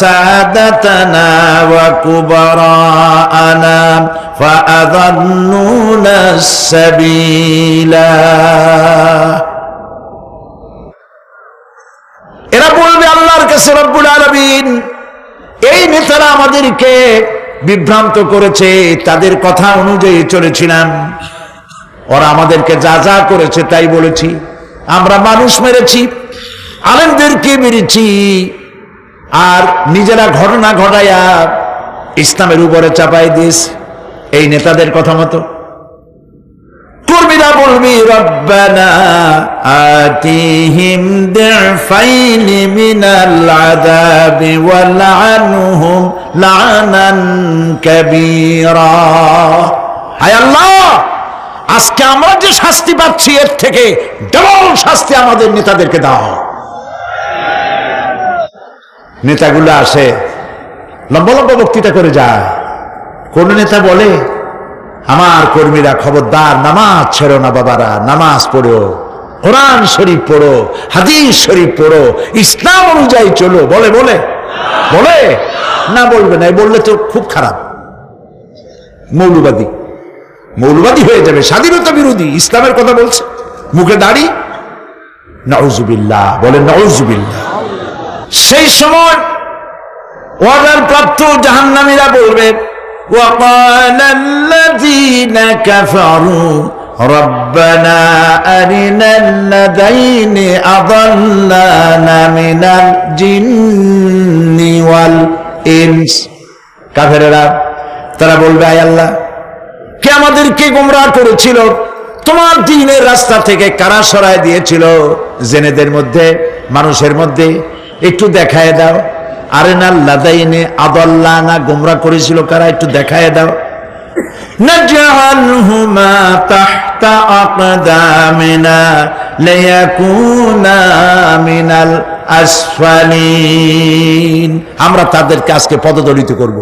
সাদাতানা ওয়া কুবারা'না ফাআযাল্লুনা সাবিলা। এরা বলবে আল্লাহর কাছে, রব্বুল আলামিন, এই নেতারা আমাদেরকে বিভ্রান্ত করেছে, তাদের কথা অনুযায়ী চলেছিলাম, ওরা আমাদেরকে যা যা করেছে তাই বলেছি। আমরা মানুষ মেরেছি, আলেমদেরকে মেরেছি, আর নিজেরা ঘটনা ঘটাইয়া ইসলামের উপরে চাপাই দিয়েছি এই নেতাদের কথা মতো। কর্মীরা বলবি, রব্বানা আতিহিম দিফাইনি মিনাল আযাবি ওয়ালআনহুম লা'নান কাবীরা। হায় আল্লাহ, আজকে আমরা যে শাস্তি পাচ্ছি এর থেকে ডবল শাস্তি আমাদের নেতাদেরকে দাও। নেতাগুলো আসে, লম্বা লম্বা বক্তৃতা করে যায়। কোন নেতা বলে, আমার কর্মীরা খবরদার, নামাজ ছেড়ো না বাবারা, নামাজ পড়ো, কোরআন শরীফ পড়ো, হাদিস শরীফ পড়ো, ইসলাম অনুযায়ী চলো। বলে বলে বলে না, বলবে না। বললে তো খুব খারাপ, মৌলবাদী হয়ে যাবে, স্বাধীনতা বিরোধী। ইসলামের কথা বলছে, মুখে দাড়ি, নাউজুবিল্লাহ, বলেন নাউজুবিল্লাহ। সেই সময় ওয়াদার প্রাপ্ত জাহান্নামীরা বলবে, وقال الذين كفروا ربنا أرنا الذين أضلانا من الجن والإنس। কাফেররা তারা বলবে, আয় আল্লাহ, কে আমাদেরকে গোমরাহ করেছিল, তোমার দ্বীনের রাস্তা থেকে কারা সরায় দিয়েছিল, জেনেদের মধ্যে, মানুষের মধ্যে একটু দেখায় দাও। আরেনাল লাদাইনে আদাল্লানা, গোমরাহ করেছিল কারা, একটু দেখায় দাও। নাজআলহুমা তাহতা আকদামিনা লিয়াকুনা মিনাল আসফালিন। আমরা তাদেরকে আজকে পদদলিত করব,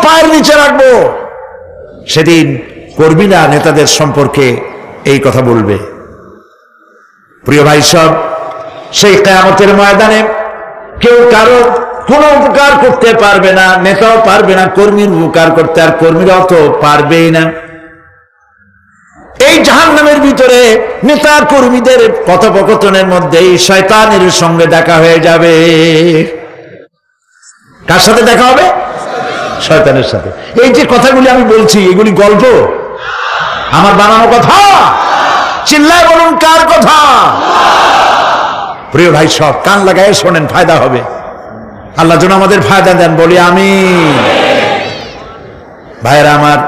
পায়ের নিচে রাখবো। সেদিন কর্মীরা নেতাদের সম্পর্কে এই কথা বলবে। প্রিয় ভাই সব, সেই কিয়ামতের ময়দানে কেউ কারো কোনো উপকার করতে পারবে না, নেতাও পারবে না কর্মীর উপকার করতে, আর কর্মীরাও তো পারবেই না। এই জাহান্নামের ভিতরে নেতা কর্মীদের কথোপকথনের মধ্যেই শয়তানের সঙ্গে দেখা হয়ে যাবে। কার সাথে দেখা হবে? শয়তানের সাথে। এই যে কথাগুলি আমি বলছি, এগুলি গল্প, আমার বানানো কথা? চিল্লায় বলুন, কার কথা? প্রিয় ভাই সব, কান লাগায় শোনেন, ফায়দা হবে। আল্লাহ যেন আমাদের ফায়দা দেন, বলি আমিন। ভাইয়েরা আমার,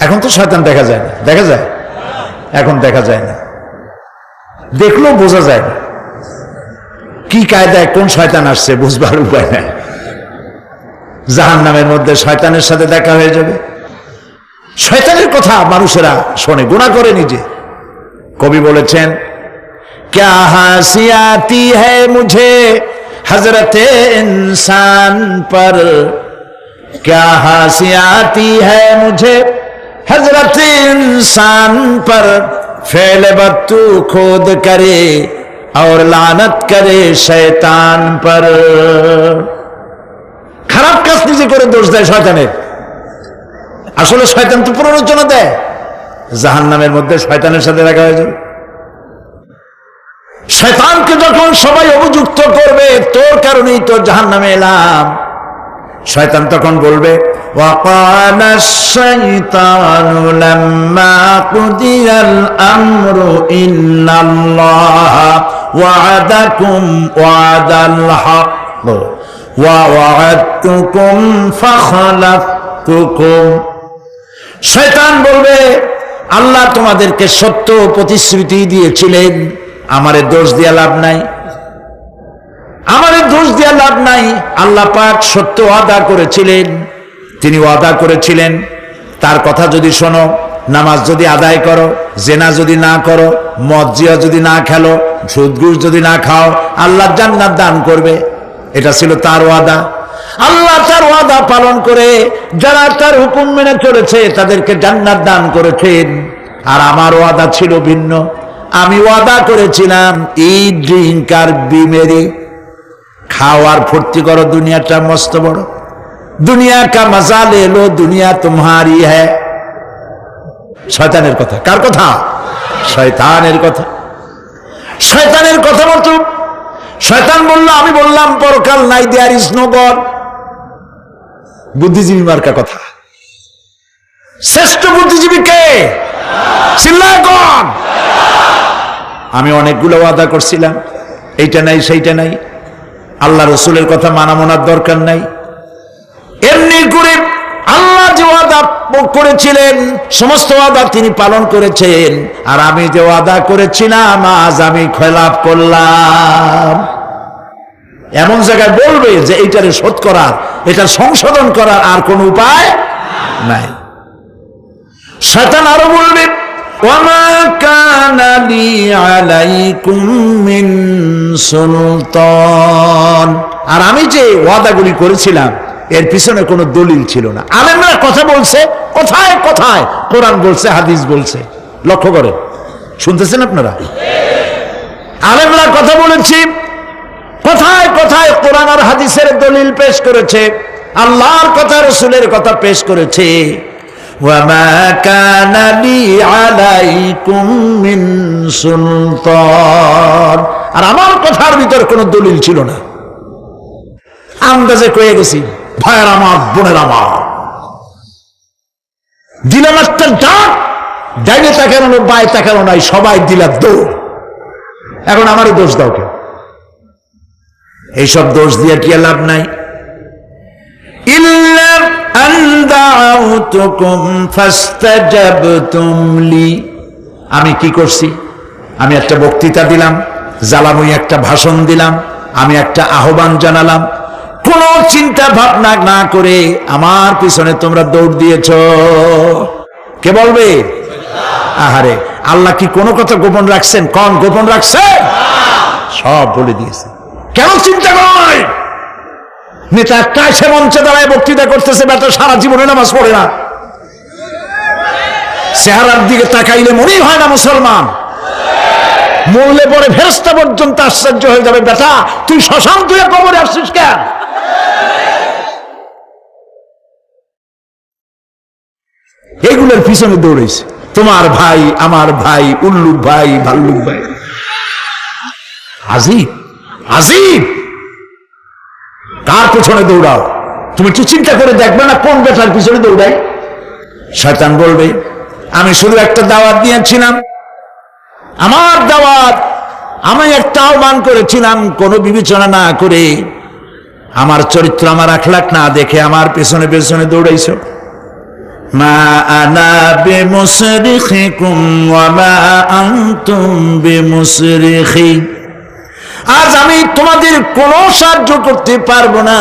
এখন তো শয়তান দেখা যায় না, দেখা যায়? এখন দেখা যায় না, দেখলেও বোঝা যায় না কি কায়দায় কোন শয়তান আসছে, বুঝবার উপায় নাই। জাহান্নামের মধ্যে শয়তানের সাথে দেখা হয়ে যাবে। শয়তানের কথা মানুষেরা শোনে, গুনাহ করে নিজে। কবি বলেছেন, क्या हंसी आती है मुझे हजरत इंसान पर, क्या हंसी आती है मुझे हजरत इंसान पर, फेल बत्तू खुद करे और लानत करे शैतान पर। খারাপ কাজ নিজে করে দোষ দেয় শয়তানের। আসলে শয়তান তো প্ররোচনা দেয়, জাহান্নামের মধ্যে শয়তানের সাথে দেখা হয়ে যাবে। শয়তানকে যখন সবাই অভিযুক্ত করবে, তোর কারণেই তো জাহান্নামে এলাম, শয়তান তখন বলবে, ওয়াকানা শাইতানু লাম্মা কুদিয়াল আমরু ইন্নাল্লাহা ওয়া'আদাকুম ওয়া'দাল হক ওয়া ওয়া'আদতুকুম ফাখলাফতুকুম। শয়তান বলবে, আল্লাহ তোমাদেরকে সত্য প্রতিশ্রুতি দিয়েছিলেন, আমারে দোষ দিয়া লাভ নাই, আমারে দোষ দিয়া লাভ নাই। আল্লাহ পাক সত্য ওয়াদা করেছিলেন, তিনি ওয়াদা করেছিলেন তার কথা যদি শোনো, নামাজ যদি আদায় করো, জেনা যদি না করো, মদ জিয়া যদি না খেলো, সুদ ঘুষ যদি না খাও, আল্লাহ জান্নাত দান করবে। এটা ছিল তার ওয়াদা। আল্লাহ তার ওয়াদা পালন করে যারা তার হুকুম মেনে চলেছে তাদেরকে জান্নাত দান করেছেন। আর আমার ওয়াদা ছিল ভিন্ন। আমি ওয়াদা করেছিলাম, ইট ড্রিঙ্ক আর বি মেরি, খাওয়ার ফুর্তি করো, দুনিয়াটা মস্ত বড়, দুনিয়া কা মজা লে লো, দুনিয়া তোমারি হ্যায়। শয়তানের কথা। কার কথা? শয়তানের কথা। শয়তানের কথা মতো শয়তান বলল, আমি বললাম পরকাল নাই, দেয়ার ইজ নো গড। বুদ্ধিজীবী মার্কা কথা। শ্রেষ্ঠ বুদ্ধিজীবী কে? চিল্লায় কোন? আমি অনেকগুলো ওয়াদা করছিলাম, এইটা নাই সেইটা নাই, আল্লাহ রসুলের কথা মানা মনার দরকার নাই। এমনি করে আল্লাহ যে ওয়াদা করেছিলেন সমস্ত ওয়াদা তিনি পালন করেছেন, আর আমি যে ওয়াদা করেছিলাম আজ আমি খেলাফ করলাম। এমন জায়গায় বলবে যে এইটারে শোধ করার, এটা সংশোধন করার আর কোন উপায় নাই। শয়তান আরো বলবে, ওয়ামা কানা লি আলাইকুম মিন সুলতান, আর আমি যে ওয়াদাগুলি করেছিলাম এর পিছনে কোনো দলিল ছিল না। আলেমরা কথা বলছে, কোথায় কোথায় কোরআন বলছে, হাদিস বলছে। লক্ষ্য করেন, শুনতেছেন আপনারা? আলেমরা কথা বলেছি, কোথায় কোথায় কোরআন আর হাদিসের দলিল পেশ করেছে, আল্লাহর কথা রসুলের কথা পেশ করেছে। ওয়ামা কানা লি আলাইকুম মিন সুলতান, আর আমার কথার ভিতর কোনো দলিল ছিল না। আন্দাজে কয়ে গেছি, ভাইয়ের আমার, বোনের আমার, দিলাম একটা ডাক, ডাইনে তাকানো বাই তাকানো নাই, সবাই দিলাম দৌড়। এখন আমারই দোষ দাও কেউ? এইসব দোষ দিয়ে কি লাভ নাই। ইল্লা আন দাউতুকুম ফাস্তাজাবতুম লি, আমি কি করছি? আমি একটা বক্তৃতা দিলাম, জ্বালাময়ী একটা ভাষণ দিলাম, আমি একটা আহ্বান জানালাম, কোন চিন্তা ভাবনা না করে আমার পিছনে তোমরা দৌড় দিয়েছ। কে বলবে? আহারে, আল্লাহ কি কোনো কথা গোপন রাখছেন? কোন গোপন রাখছেন? সব বলে দিয়েছে। কেন চিন্তা কর? নেতা একটা এসে মঞ্চে দাঁড়ায় বক্তৃতা করতেছে, বেটা সারা জীবনে নামাজ পড়ে না, চেহারার দিকে তাকাইলে মনেই হয় না মুসলমান, মরলে পরে ফেরেশতা পর্যন্ত আশ্চর্য হয়ে যাবে, বেটা তুই শ্মশান তুই কবরে আসছিস কেন? এগুলোর পিছনে দৌড়েছে তোমার ভাই, আমার ভাই, উল্লুক ভাই, ভাল্লুক ভাই। আজিব আজিব, কার পিছনে দৌড়াও? তুমি একটু চিন্তা করে দেখবে না কোন বেটার পিছনে দৌড়াই? শয়তান বলবে, আমি শুধু একটা দাওয়াত দিয়েছিলাম, আমার দাওয়াত, আমি একটা আহ্বান করেছিলাম, কোনো বিবেচনা না করে, আমার চরিত্র, আমার আখলাক না দেখে আমার পেছনে পেছনে দৌড়াইছো। মা আনা বিমুসরিখিকুম ওয়া মা আনতুম বিমুসরিখি, আজ আমি তোমাদের কোনো সাহায্য করতে পারবো না,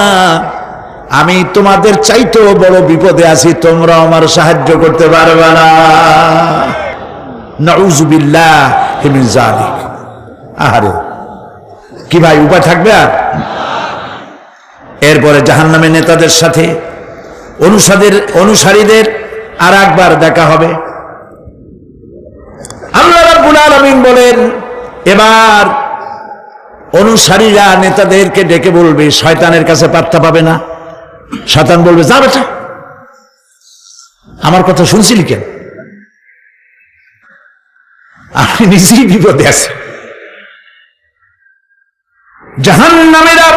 আমি তোমাদের চাইতেও বড় বিপদে আছি, তোমরা আমার সাহায্য করতে পারবে না। নাউযু বিল্লাহি মিন যালিক। আহারে কি ভাই, উপায় থাকবে আর? এরপরে জাহান্নামের নেতাদের সাথে অনুসারীদের আর একবার দেখা হবে। আল্লাহ রাব্বুল আলামিন বলেন, এবার অনুসারীরা নেতাদেরকে ডেকে বলবে, শয়তানের কাছে পাত্তা পাবে না। শয়তান বলবে, যা বেটা, আমার কথা শুনছিলি কেন? আমি নিজেই বিপদে আছি। জাহান্নামীরা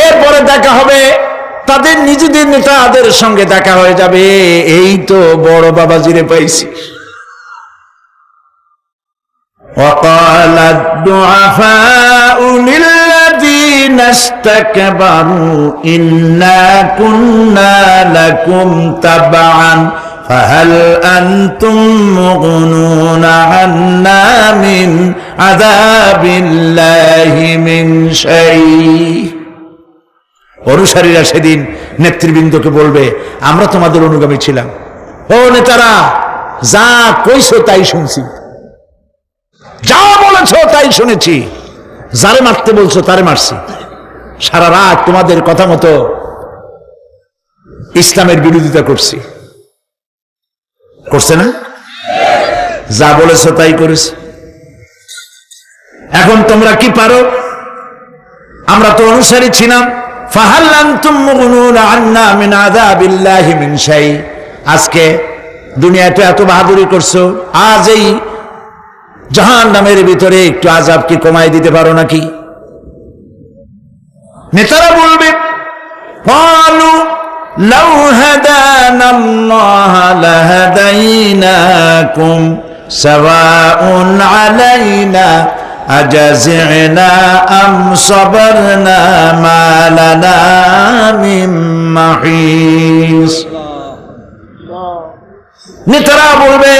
এরপরে দেখা হবে, তাদের নিজেদের নেতাদের সঙ্গে দেখা হয়ে যাবে। এই তো বড় বাবাজিরে পাইছি। وقال الضعفاء للذين استكبروا إنا كنا لكم تبعا فهل أنتم مغنون عنا من عذاب الله من شيء। অনুসারীরা সেদিন নেতৃবৃন্দকে বলবে, আমরা তোমাদের অনুগামী ছিলাম। ও নেতারা, যা কইছো তাই শুনছি, যা বলেছো তাই শুনেছি, যারে মারতে বলছো তারে মারছি। সারা রাত তোমাদের কথা মতো ইসলামের বিরোধিতা করছি, করছে না? যা বলেছো তাই করেছি। এখন তোমরা কি পারো? আমরা তো অনুসারী ছিলাম। ফাহাল আনতুম মুগনুনা আন্না মিন আযাবিল্লাহি মিন শাই। আজকে দুনিয়াতে এত বাহাদুরি করছো, আজ এই জাহান্নামের ভিতরে একটু আযাব কি কমাই দিতে পারো নাকি? নেতারা বলবে, ক্বালু লাউ হাদানাল্লাহু লাহাদাইনাকুম সাওয়াউন আলাইনা আজাযিনা আম সাবারনা মা লানা মিন মাহিস। নেতারা বলবে,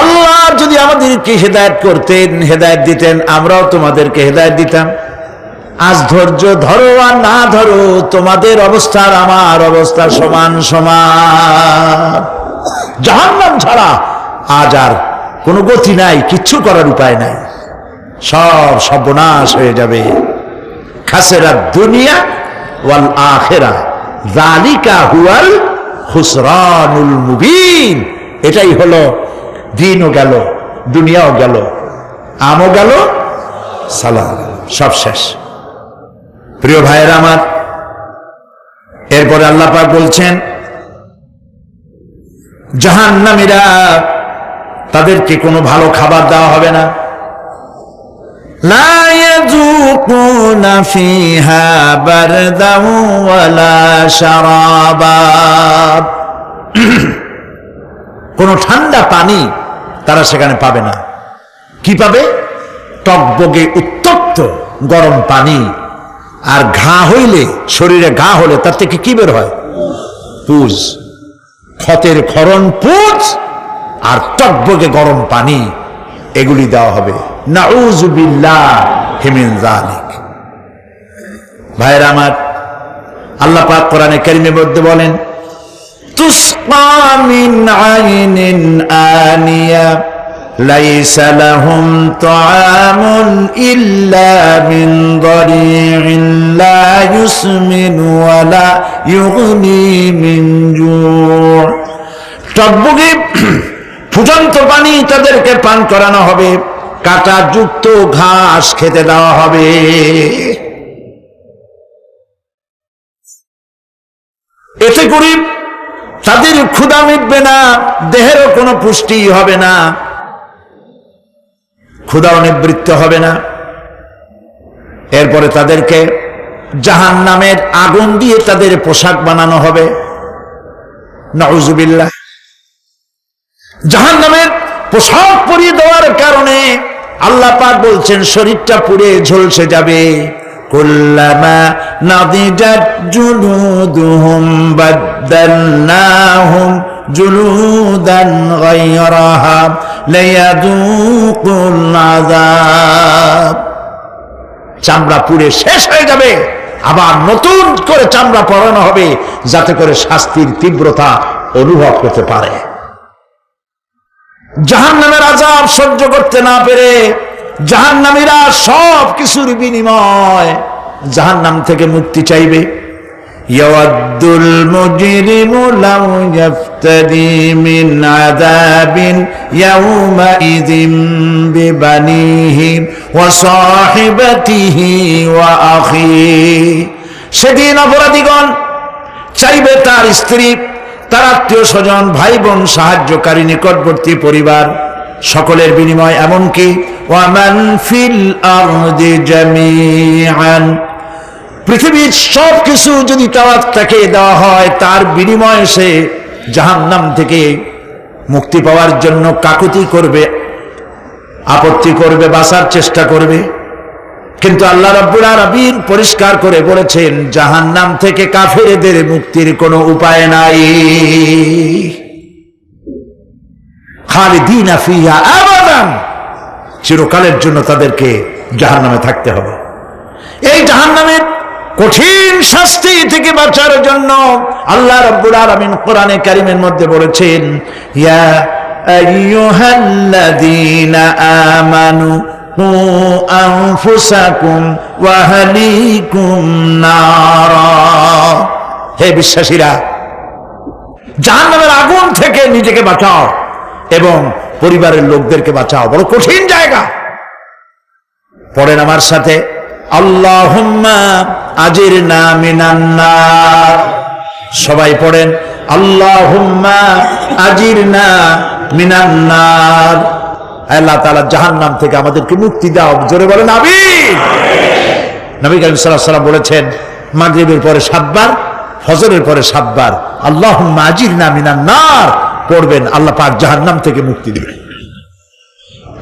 আল্লাহ যদি আমাদেরকে হেদায়েত করতেন, হেদায়েত দিতেন, আমরাও তোমাদেরকে হেদায়েত দিতাম। আজ ধৈর্য ধরো আর না ধরো, তোমাদের অবস্থা আর আমার অবস্থা সমান সমান। জাহান্নাম ছাড়া আজ আর কোনো গতি নাই, কিচ্ছু করার উপায় নাই, সব সর্বনাশ হয়ে যাবে। খাসিরাত দুনিয়া ওয়াল আখিরা যালিকা হুয়াল খুসরানুল মুবিন। এটাই হলো, দিনও গেল, দুনিয়াও গেল, আমও গেল, সালাম, সব শেষ। প্রিয় ভাইয়েরা আমার, এরপরে আল্লাহ পাক বলছেন, জাহান্নামীরা তাদেরকে কোনো ভালো খাবার দেওয়া হবে না। লা ইয়াযুকুনা ফিহা বারদান ওয়ালা শারাবা। কোনো ঠান্ডা পানি তারা সেখানে পাবে না। কি পাবে? টকবগে উত্তপ্ত গরম পানি। আর ঘা হইলে, শরীরে ঘা হলে তার থেকে কি বের হয়? পুজ, ক্ষতের ক্ষরণ পুজ আর টকবগে গরম পানি, এগুলি দেওয়া হবে। নাউযু বিল্লাহি মিন যালিক। ভাইরা আমার, আল্লাহ পাক কোরআনে কারীমের মধ্যে বলেন, তুসকা মিন আইনিন আনিয়া লাইসা লাহুম তাআমুন ইল্লা মিন দারি'in লা ইউসমিনু ওয়া লা ইউগনি মিন জু'। টকবগে ফুটন্ত পানি তাদেরকে পান করানো হবে, কাঁটাযুক্ত ঘাস খেতে দেওয়া হবে। এতে করে তাদের ক্ষুধা মিটবে না, দেহেরও কোনো পুষ্টি হবে না, ক্ষুধাও নিবৃত্ত হবে না। এরপরে তাদেরকে জাহান্নামের আগুন দিয়ে তাদের পোশাক বানানো হবে। নাউযুবিল্লাহ। জাহান্নামের পোশাক পরিয়ে দেওয়ার কারণে আল্লাহ পাক বলছেন, শরীরটা পুড়ে ঝলসে যাবে। কুল্লামা নাদিজাত জুলুদুহুম বাদদালনাহুম জুলুদান গায়রাহা লিয়াযুকুল আযাব। চামড়া পুড়ে শেষ হয়ে যাবে, আবার নতুন করে চামড়া পরানো হবে, যাতে করে শাস্তির তীব্রতা অনুভব করতে পারে। জাহান্নামের আযাব সহ্য করতে না পেরে জাহান্নামীরা সব কিছুর বিনিময় জাহান্নাম থেকে মুক্তি চাইবে। ইয়াওয়াদ্দুল মুজরিমু লাউ ইয়াফতাদি মিন আযাবিন ইয়াওমাইযিন বিবানিহি ওয়া সাহিবাতিহি ওয়া আখিহি। সেদিন অপরাধীগণ চাইবে তার স্ত্রী, তার আত্মীয় স্বজন, ভাই বোন, সাহায্যকারী, নিকটবর্তী পরিবার সকলের বিনিময়, এমনকি ওয়ামান ফিল আরদি জামিআন, পৃথিবীর সব কিছু যদি তাকে দেওয়া হয়, তার বিনিময়ে সে জাহান্নাম থেকে মুক্তি পাওয়ার জন্য কাকুতি করবে, আপত্তি করবে, বাঁচার চেষ্টা করবে। কিন্তু আল্লাহ রাব্বুল আলামিন পরিষ্কার করে বলেছেন, জাহান্নাম থেকে কাফেরদের মুক্তির কোনো উপায় নাই। খালিদিনা ফিহা আবাদান, চিরকালের জন্য তাদেরকে জাহান্নামে থাকতে হবে। এই জাহান্নামের কঠিন শাস্তি থেকে বাঁচার জন্য আল্লাহ রাব্বুল আলামিন কোরআনে কারীমের মধ্যে বলেছেন, ইয়া আইয়ুহাল্লাযীনা আমানু কু আনফুসাকুম ওয়া আহলিকুম নারা, হে বিশ্বাসীরা, জাহান্নামের আগুন থেকে নিজেকে বাঁচাও এবং পরিবারের লোকদেরকে বাঁচাও। বড় কঠিন জায়গা। পড়েন আমার সাথে, আল্লাহুম্মা আজিরনা মিনান নার। সবাই পড়েন, আল্লাহুম্মা আজিরনা মিনান নার। আল্লাহ তাআলা জাহান্নাম থেকে আমাদেরকে মুক্তি দাও। জোরে বলেন আমিন। নবী করিম সাল্লাল্লাহু আলাইহি ওয়াসাল্লাম বলেছেন, মাগরিবের পরে 7 বার, ফজরের পরে 7 বার আল্লাহুম্মা আজিরনা মিনান নার পড়বেন, আল্লাহ পাক জাহান্নাম থেকে মুক্তি দিবেন।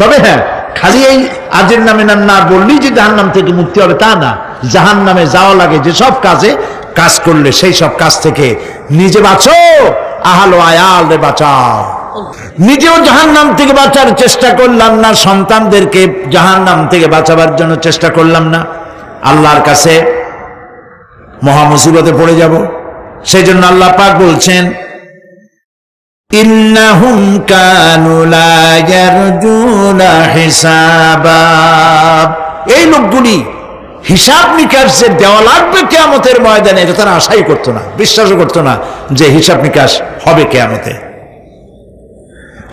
তবে হ্যাঁ, খালি এই আজিরনা মিনান নার বললেই যে জাহান্নাম থেকে মুক্তি হবে তা না। জাহান্নামে যাওয়া লাগে যে সব কাজ করলে সেই সব কাজ থেকে নিজে বাঁচো, আহল ও আয়াল রে বাঁচাও। নিজেও জাহান্নাম থেকে বাঁচার চেষ্টা করলাম না, সন্তানদেরকে জাহান্নাম থেকে বাঁচাবার জন্য চেষ্টা করলাম না, আল্লাহর কাছে মহা মুসিবতে পড়ে যাব। সেই জন্য আল্লাহ পাক বলছেন, ইন্নাহুম কানু লা ইয়ারজুনা হিসাবা, এই লোকগুলি হিসাব নিকাশ যে দেওয়া লাগবে কিয়ামতের ময়দানে, এটা তারা আশাই করতো না, বিশ্বাসও করতো না যে হিসাব নিকাশ হবে কিয়ামতে।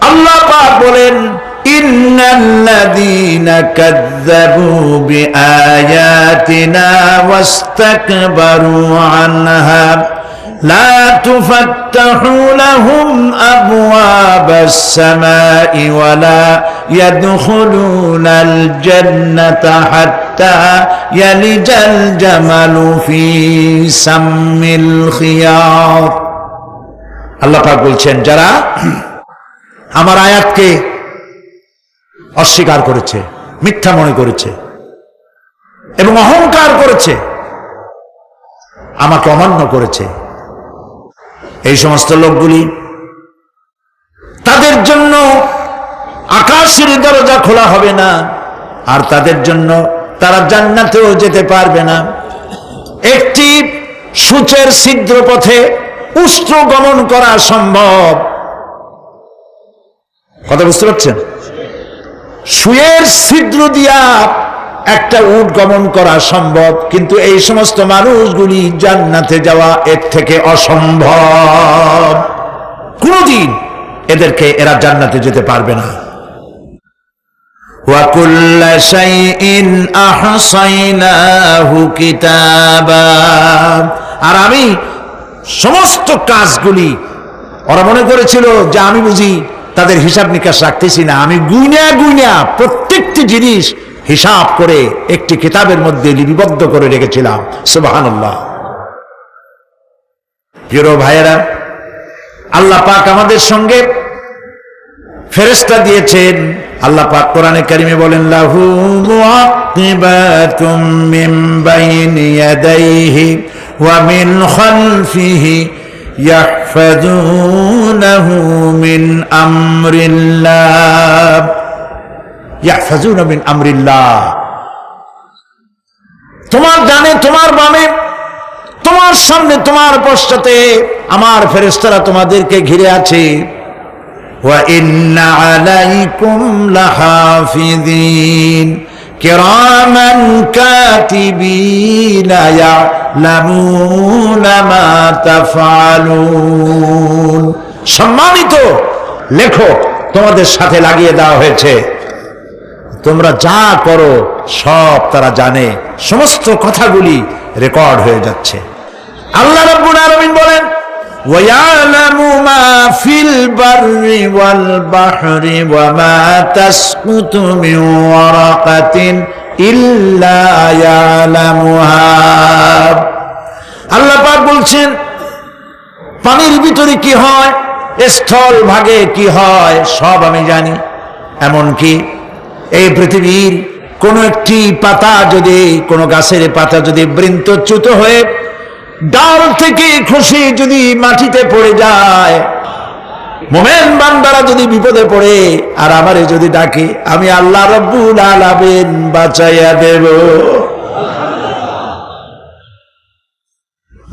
আল্লাহ পাক বলেন, ইন্নাল্লাযীনা কাযযাবু বিআয়াতিনা ওয়াস্তাকবারু আনহা লা তুফাত্তাহু লাহুম আবওয়াবাস সামাই ওয়া লা ইয়াদখুলুনাল জান্নাতা হাত্তা ইয়ালিজাল জামালু ফি সাম্মিল খিয়াত। আল্লাহ পাক বলছেন, যারা আমার আয়াতকে অস্বীকার করেছে, মিথ্যা মনে করেছে এবং অহংকার করেছে, আমাকে অমান্য করেছে, এই সমস্ত লোকগুলি, তাদের জন্য আকাশের দরজা খোলা হবে না, আর তাদের জন্য তারা জান্নাতেও যেতে পারবে না। একটি সূচের ছিদ্র পথে উষ্ট্র গমন করা সম্ভব। কথা বুঝতে পারছেন? সুয়ের ছিদ্র দিয়া একটা উট গমন করা সম্ভব, কিন্তু এই সমস্ত মানুষগুলি জান্নাতে যাওয়া এর থেকে অসম্ভব। কোনদিন এরা জান্নাতে যেতে পারবে না। ওয়া কুল্লা শাইইন আহসাইনাহু কিতাবা, আর আমি সমস্ত কাজগুলি, ওরা মনে করেছিল যে আমি বুঝি তাদের হিসাব নিকাশ রাখতেছি না, আমি গুইনা প্রত্যেকটি জিনিস হিসাব করে একটি কিতাবের মধ্যে লিপিবদ্ধ করে রেখেছিলাম। সুবহানাল্লাহ। প্রিয় ভাইয়েরা, আল্লাহ পাক আমাদের সঙ্গে ফেরেশতা দিয়েছেন। আল্লাহ পাক কোরআনে কারিমে বলেন, লাহু মুআক্কিবাতুম মিন বাইনি ইয়াদাইহি ওয়া মিন খালফিহি ইয়াহফাযুনাহু মিন আমরিল্লাহ। ইয়াহফাযুনা মিন আমরিল্লাহ, তোমার ডানে তোমার বামে, তোমার সামনে তোমার পশ্চাতে আমার ফেরেশতারা তোমাদেরকে ঘিরে আছে। ওয়া ইন্না আলাইকুম লাহাফিযিন কিরামান কাতিবিনা ইয়ালামুনা মা তাফআলুন। সম্মানিত লেখক তোমাদের সাথে লাগিয়ে দেওয়া হয়েছে, তোমরা যা করো সব তারা জানে, সমস্ত কথাগুলি রেকর্ড হয়ে যাচ্ছে। আল্লাহ রাব্বুল আলামিন বলেন ওয়ায়ালামু মা ফিল বাররি ওয়াল বাহরি ওয়া মা তাসকুতু মিন ওয়ারাকাতিন ইল্লা ইয়ালামুহা। আল্লাহ পাক বলছেন পানির ভিতরে কি হয়, স্থল ভাগে কি হয় সব আমি জানি। এমনকি এই পৃথিবীর কোন একটি পাতা যদি, কোন গাছের পাতা যদি বৃন্তচ্যুত হয়ে ডাল থেকে খসে যদি মাটিতে পড়ে যায়, মোমেন বান্দারা যদি বিপদে পড়ে আর আমারে যদি ডাকে, আমি আল্লাহ রাব্বুল আলামিন বাঁচাইয়া দেব।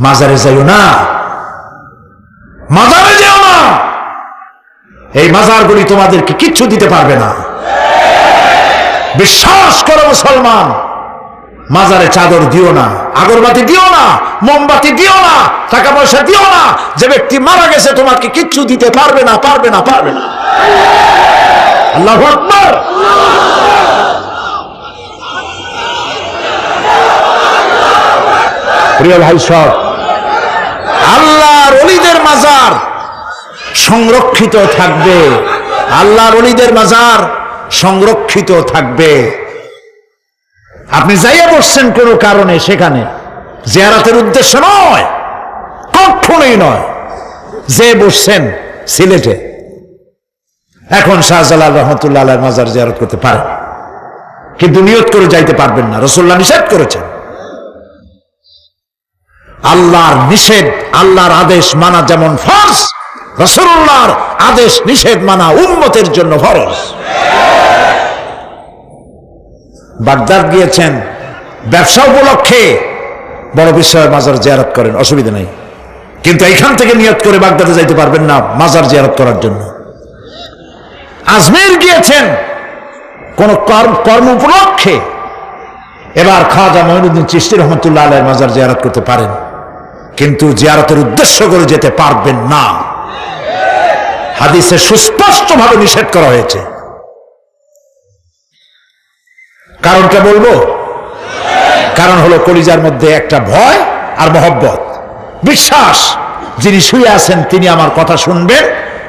মাজারে যাইও না, মাজারে যেও না, এই মাজারগুলি তোমাদেরকে কিচ্ছু দিতে পারবে না। বিশ্বাস করো মুসলমান, মাজারে চাদর দিও না, আগরবাতি দিও না, মোমবাতি দিও না, টাকা পয়সা দিও না। যে ব্যক্তি মারা গেছে তোমাকে কিচ্ছু দিতে পারবে না, পারবে না, পারবে না। আল্লাহু আকবার। প্রিয় ভাই সব, আল্লাহর ওলিদের মাজার সংরক্ষিত থাকবে, আল্লাহর ওলিদের মাজার সংরক্ষিত থাকবে। আপনি যাইয়া বসছেন কোন কারণে, সেখানে জিয়ারতের উদ্দেশ্য নয়, কখনোই নয়। যে বসছেন সিলেটে, এখন শাহজালাল রহমতুল্লাহ আলাইহির মাজার জিয়ারত করতে পারেন, কিন্তু নিয়ত করে যাইতে পারবেন না, রাসূলুল্লাহ নিষেধ করেছেন। আল্লাহর নিষেধ, আল্লাহর আদেশ মানা যেমন ফরজ, রাসূলুল্লাহর আদেশ নিষেধ মানা উম্মতের জন্য ফরজ। বাগদাদ গিয়েছেন ব্যবসা উপলক্ষে, বড় বিষয় মাজার জিয়ারত করেন, অসুবিধা নেই, কিন্তু এইখান থেকে নিয়ত করে বাগদাদে যাইতে পারবেন না মাজার জিয়ারত করার জন্য। আজমির গিয়েছেন কোন কর্ম উপলক্ষে, এবার খাজা মঈনুদ্দিন চিশতি রহমতুল্লাহ আলাইহির মাজার জিয়ারত করতে পারেন, কিন্তু জিয়ারতের উদ্দেশ্য করে যেতে পারবেন না। হাদিসে সুস্পষ্টভাবে নিষেধ করা হয়েছে। কারণটা বলবো? কারণ হলো কলিজার মধ্যে একটা ভয় আর মহব্বত, বিশ্বাস যিনি শুয়ে আছেন তিনি আমার কথা শুনবেন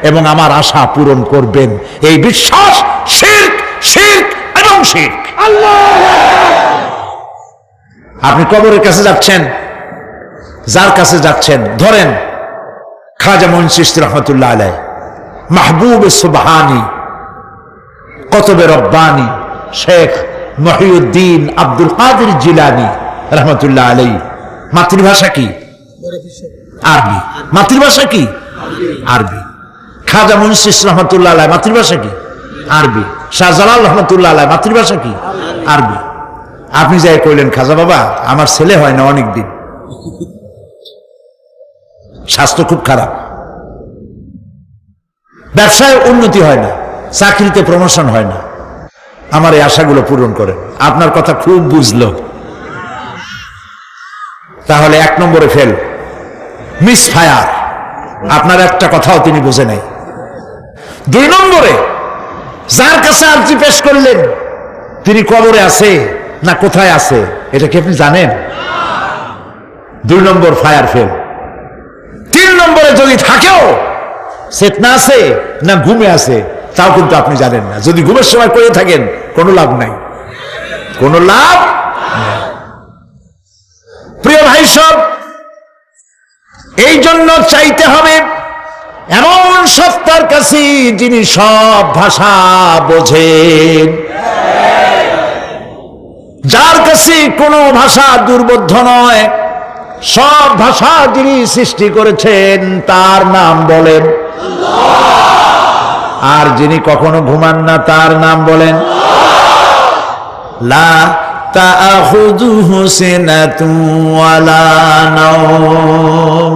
এবং আমার আশা পূরণ করবেন, এই বিশ্বাস শিরক, শিরক এবং শিরক। আপনি কবরের কাছে যাচ্ছেন, যার কাছে যাচ্ছেন, ধরেন খাজা মঈন চিশতি রহমতুল্লাহ আলাইহি, মাহবুব সুবহানি, কতবে রব্বানি, শেখ মহিউদ্দিন আব্দুল কাদের জিলানী রহমতুল্লাহ আলাইহি। মাতৃভাষা কি? আরবি। মাতৃভাষা কি? আরবি। খাজা মঈন চিশতি রহমতুল্লাহ আলাইহি মাতৃভাষা কি? আরবি। শাহজালাল রহমতুল্লাহ আলাইহি মাতৃভাষা কি? আরবি। আপনি যাই কইলেন, খাজা বাবা আমার ছেলে হয় না অনেক দিন, স্বাস্থ্য খুব খারাপ, ব্যবসায় উন্নতি হয় না, চাকরিতে প্রমোশন হয় না, আমার এই আশাগুলো পূরণ করেন। আপনার কথা খুব বুঝলো, তাহলে 1 নম্বরে ফেল, মিস ফায়ার, আপনার একটা কথাও তিনি বুঝে নাই। 2 নম্বরে যার কাছে আর্জি পেশ করলেন তিনি কবরে আছে না কোথায় আছে এটা কি আপনি জানেন? 2 নম্বর ফায়ার ফেল। 3 নম্বরে যদি থাকেও চেতনা আছে না ঘুমে আছে তাও কিন্তু আপনি জানেন না। যদি ঘুমের সময় করে থাকেন কোনো লাভ নাই, কোনো লাভ নাই। প্রিয় ভাই সব, এই জন্য চাইতে হবে এমন সত্তার কাছে যিনি সব ভাষা বোঝেন, যার কাছে কোনো ভাষা দুর্বোধ্য নয়, সব ভাষা যিনি সৃষ্টি করেছেন তার নাম বলেন আল্লাহ। আর যিনি কখনো ঘুমান না তার নাম বলেন লা তাআখুযুহু সিনাতুন ওয়ালা নাওম,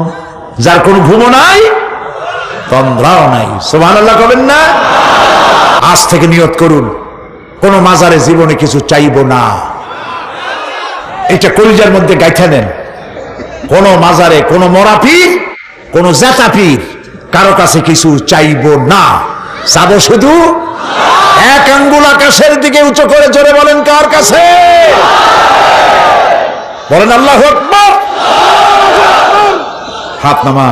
যার কোনো ঘুমও নাই তন্দ্রাও নাই। সুবহানাল্লাহ কবেন না? আজ থেকে নিয়ত করুন, কোন মাজারে জীবনে কিছু চাইবো না। এটা কলিজার মধ্যে গাইথা নেন। কোন মাজারে, কোন মরা পীর, কোন জাতা পীর, কারো কাছে কিছু চাইবো না, চাবো শুধু এক আঙ্গুল আকাশের দিকে উঁচু করে জোরে বলেন, কার কাছে? বলেন আল্লাহু আকবার। হাত নামা।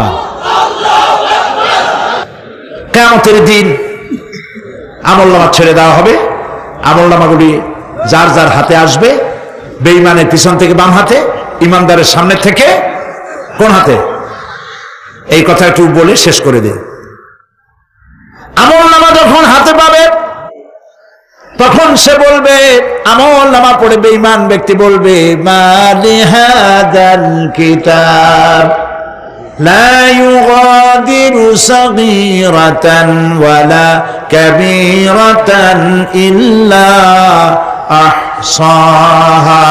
কিয়ামতের দিন আমলনামা ছেড়ে দেওয়া হবে। আমলনামাগুলি যার যার হাতে আসবে, বেঈমানের পিছন থেকে বাম হাতে, ইমানদারের সামনে থেকে কোন হাতে? এই কথা একটু বলে শেষ করে দে। আমলনামা যখন হাতে পাবে তখন সে বলবে, আমলনামা পড়ে বেঈমান ব্যক্তি বলবে, মা লিহাদাল কিতাব লা ইউগাদিরু সাগীরাতান ওয়ালা কাবীরাতান ইল্লা আহসাহা।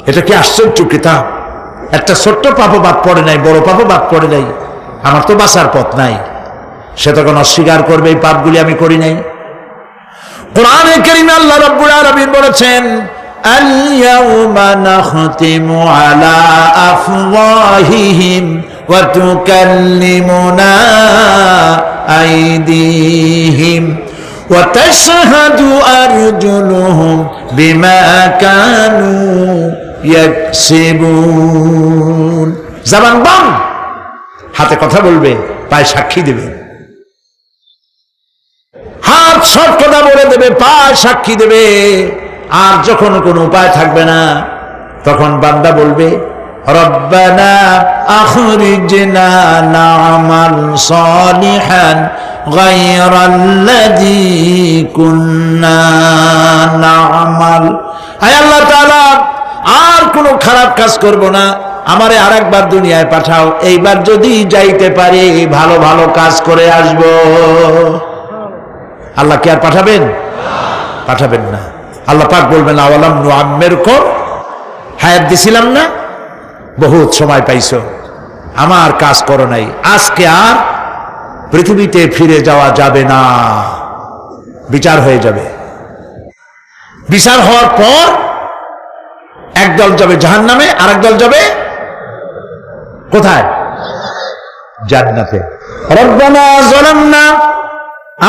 এটা কি আশ্চর্য কিতাব! একটা ছোট্ট পাপও বাদ পড়ে নাই, বড় পাপও বাদ পড়ে নাই। আমার তো বাঁচার পথ নাই। সে তখন অস্বীকার করবে, এই পাপগুলি আমি করি নাই। কোরআনে কারীমে আল্লাহ রাব্বুল আলামিন বলেছেন, আল ইয়াউমা নাখতিমু আলা আফওয়াহিহিম ওয়া তুকাল্লিমুনা আইদিহিম ওয়া তাশহাদু আরজুলুহুম বিমা কানু ইয়াকসিবুন। জবান বন্ধ, হাতে কথা বলবে, পায়ে সাক্ষী দেবে। হাত সব কথা বলে দেবে, পায়ে সাক্ষী দেবে। আর যখন কোনো উপায় থাকবে না, তখন বান্দা বলবে, রব্বানা আখরিজনা না'মাল সালিহান গায়রাল্লাযী কুন্না না'মাল। আয় আল্লাহ তাআলা, আর কোনো খারাপ কাজ করব না, আমারে আরেকবার দুনিয়ায় পাঠাও। এইবার যদি যাইতে পারি ভালো ভালো কাজ করে আসব। আল্লাহ কি আর পাঠাবেন? পাঠাবেন না। আল্লাহ পাক বলবেন, আওয়ালাম নুআম্মিরকুম, হায়াত দিছিলাম না, বহুত সময় পাইছো, আমার কাজ করো নাই, আজকে আর পৃথিবীতে ফিরে যাওয়া যাবে না। বিচার হয়ে যাবে। বিচার হওয়ার পর একদল যাবে জাহান্নামে, আর একদল যাবে কোথায়? জান্নাতে। রব্বানা যালামনা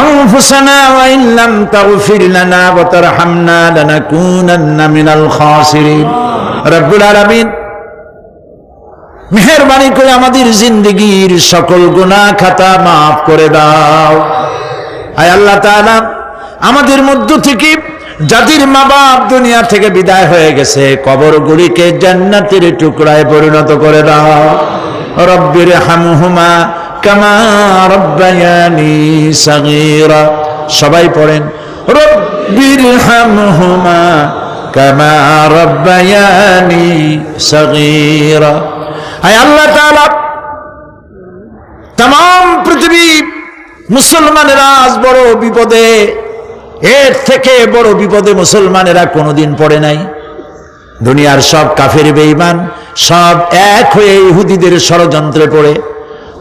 আনফুসানা ওয়া ইন লাম তাগফির লানা ওয়া তারহামনা লানাকুনান্না মিনাল খাসিরিন। রব্বুল আলামিন, মেহেরবানি করে আমাদের জিন্দেগীর সকল গুনাহ খাতা মাফ করে দাও। আয় আল্লাহ তাআলা, আমাদের মধ্য থেকে যাদের মা বাপ দুনিয়া থেকে বিদায় হয়ে গেছে, কবরগুলিকে জান্নাতের টুকরায় পরিণত করে দাও। রব্বির হামহুমা কামা রব্বায়ানি সাগীরা। সবাই পড়েন, রব্বির হামহুমা কামা রব্বায়ানি সাগীরা। আয় আল্লাহ তাআলা, तमाम পৃথিবী মুসলমানেরা আজ বড় বিপদে, এর থেকে বড় বিপদে মুসলমানেরা কোনোদিন পড়ে নাই। দুনিয়ার সব কাফের বেঈমান সব এক হয়ে ইহুদিদের ষড়যন্ত্রে পড়ে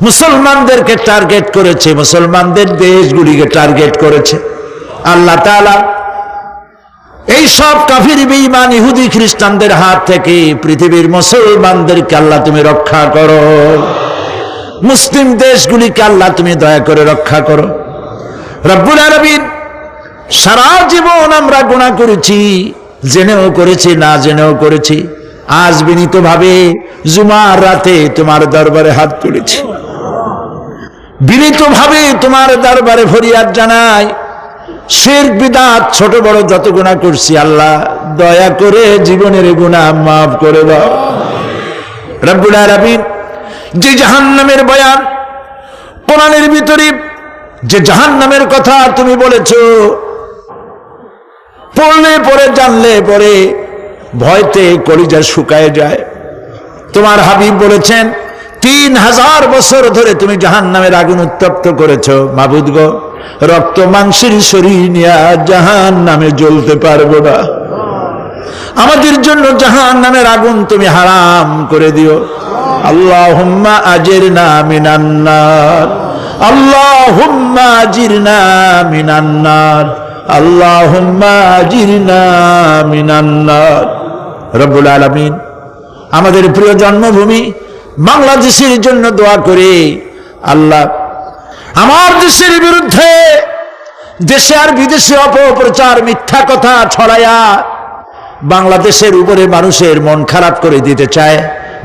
মুসলমানদেরকে টার্গেট করেছে, মুসলমানদের দেশগুলিকে টার্গেট করেছে। আল্লাহ তাআলা এই সব কাফির বেঈমান ইহুদি খ্রিস্টানদের হাত থেকে পৃথিবীর মুসলমানদেরকে আল্লাহ তুমি রক্ষা করো। মুসলিম দেশগুলিকে আল্লাহ তুমি দয়া করে রক্ষা করো। রব্বুল আলামিন, সারা জীবন আমরা গুনাহ করেছি, জেনেও করেছি, না জেনেও করেছি। আজ বিনীতভাবে জুমার রাতে তোমার দরবারে হাত তুলেছি, বিনীতভাবে তোমার দরবারে ফরিয়াদ জানাই। শিরক বিদআত ছোট বড় যত গুনাহ করছি, আল্লাহ দয়া করে জীবনের গুনাহ মাফ করে দাও। রব্বুল আলামিন, যে জাহান্নামের বয়ান কোরআনের ভিতরে, যে জাহান্নামের কথা তুমি বলেছো, পড়লে পরে জানলে পরে ভয়তে কলিজা শুকায় যায়। তোমার হাবিব বলেছেন 3000 বছর ধরে তুমি জাহান্নামের আগুন উত্তপ্ত করেছো। মাবুদ গো, রক্ত মাংসের শরীর নিয়ে জাহান্নামে জ্বলতে পারবো না। আমাদের জন্য জাহান্নামের আগুন তুমি হারাম করে দিও। আল্লাহুম্মা আজিরনা মিনান নার, আল্লাহুম্মা আজিরনা মিনান নার, আল্লাহুম্মা আজিরনা মিনান নার। রব্বুল আলামিন আমাদের প্রিয় জন্মভূমি বাংলাদেশের জন্য দোয়া করে, আল্লাহ আমার দেশের বিরুদ্ধে দেশে আর বিদেশে অপপ্রচার মিথ্যা কথা ছড়ায়া বাংলাদেশের উপরে মানুষের মন খারাপ করে দিতে চায়,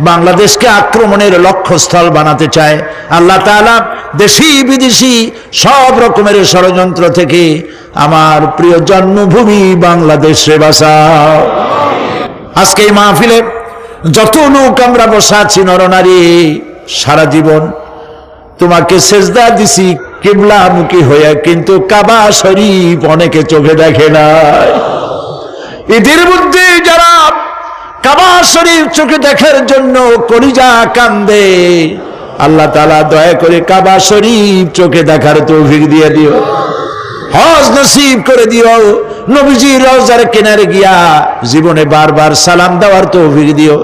বাংলাদেশকে আক্রমণের লক্ষ্যস্থল বানাতে চায়। আল্লাহ তাআলা দেশি বিদেশি সব রকমের ষড়যন্ত্র থেকে আমার প্রিয় জন্মভূমি বাংলাদেশে বাঁচাও। আজকে এই মাহফিলে যত লোক আমরা বসা আছি নরনারী, সারা জীবন তোমাকে সেজদা দিছি কিবলামুখী হয়ে, কিন্তু কাবা শরীফ অনেকে চোখে দেখে নাই। এদের মধ্যে যারা কাবা শরীফ চোখে দেখার জন্য কলিজা কান্দে, আল্লাহ তাআলা দয়া করে কাবা শরীফ চোখে দেখার তৌফিক দিয়ে দিও, হজ নসিব করে দিও, নবীজির রওজার কিনারে গিয়া জীবনে বারবার সালাম দেওয়ার তৌফিক দিও।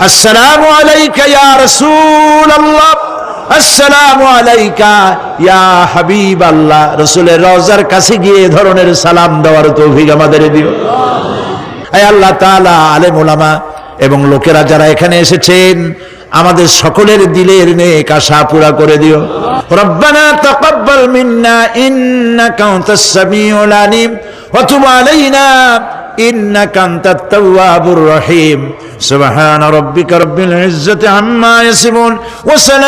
আসসালামু আলাইকা ইয়া রাসূলুল্লাহ, আসসালামু আলাইকা ইয়া হাবিবাল্লাহ। রাসূলের রওজার কাছে গিয়ে এ ধরনের সালাম দেওয়ার তৌফিক আমাদের দিও। আয় আল্লাহ তাআলা, আলেম ওলামা এবং লোকেরা যারা এখানে এসেছেন আমাদের সকলের দিলের নেক আশা পুরা করে দিও। রব্বানা তাকাব্বাল মিন্না ইন্নাকা আনতাস সামিউল আলিম ওয়া তুব আলাইনা ইন্নাকা আনতাত তাওয়াবুর রহিম। সুবহান রাব্বিকা রাব্বিল ইজ্জাতি আম্মা ইয়াসিফুন ওয়া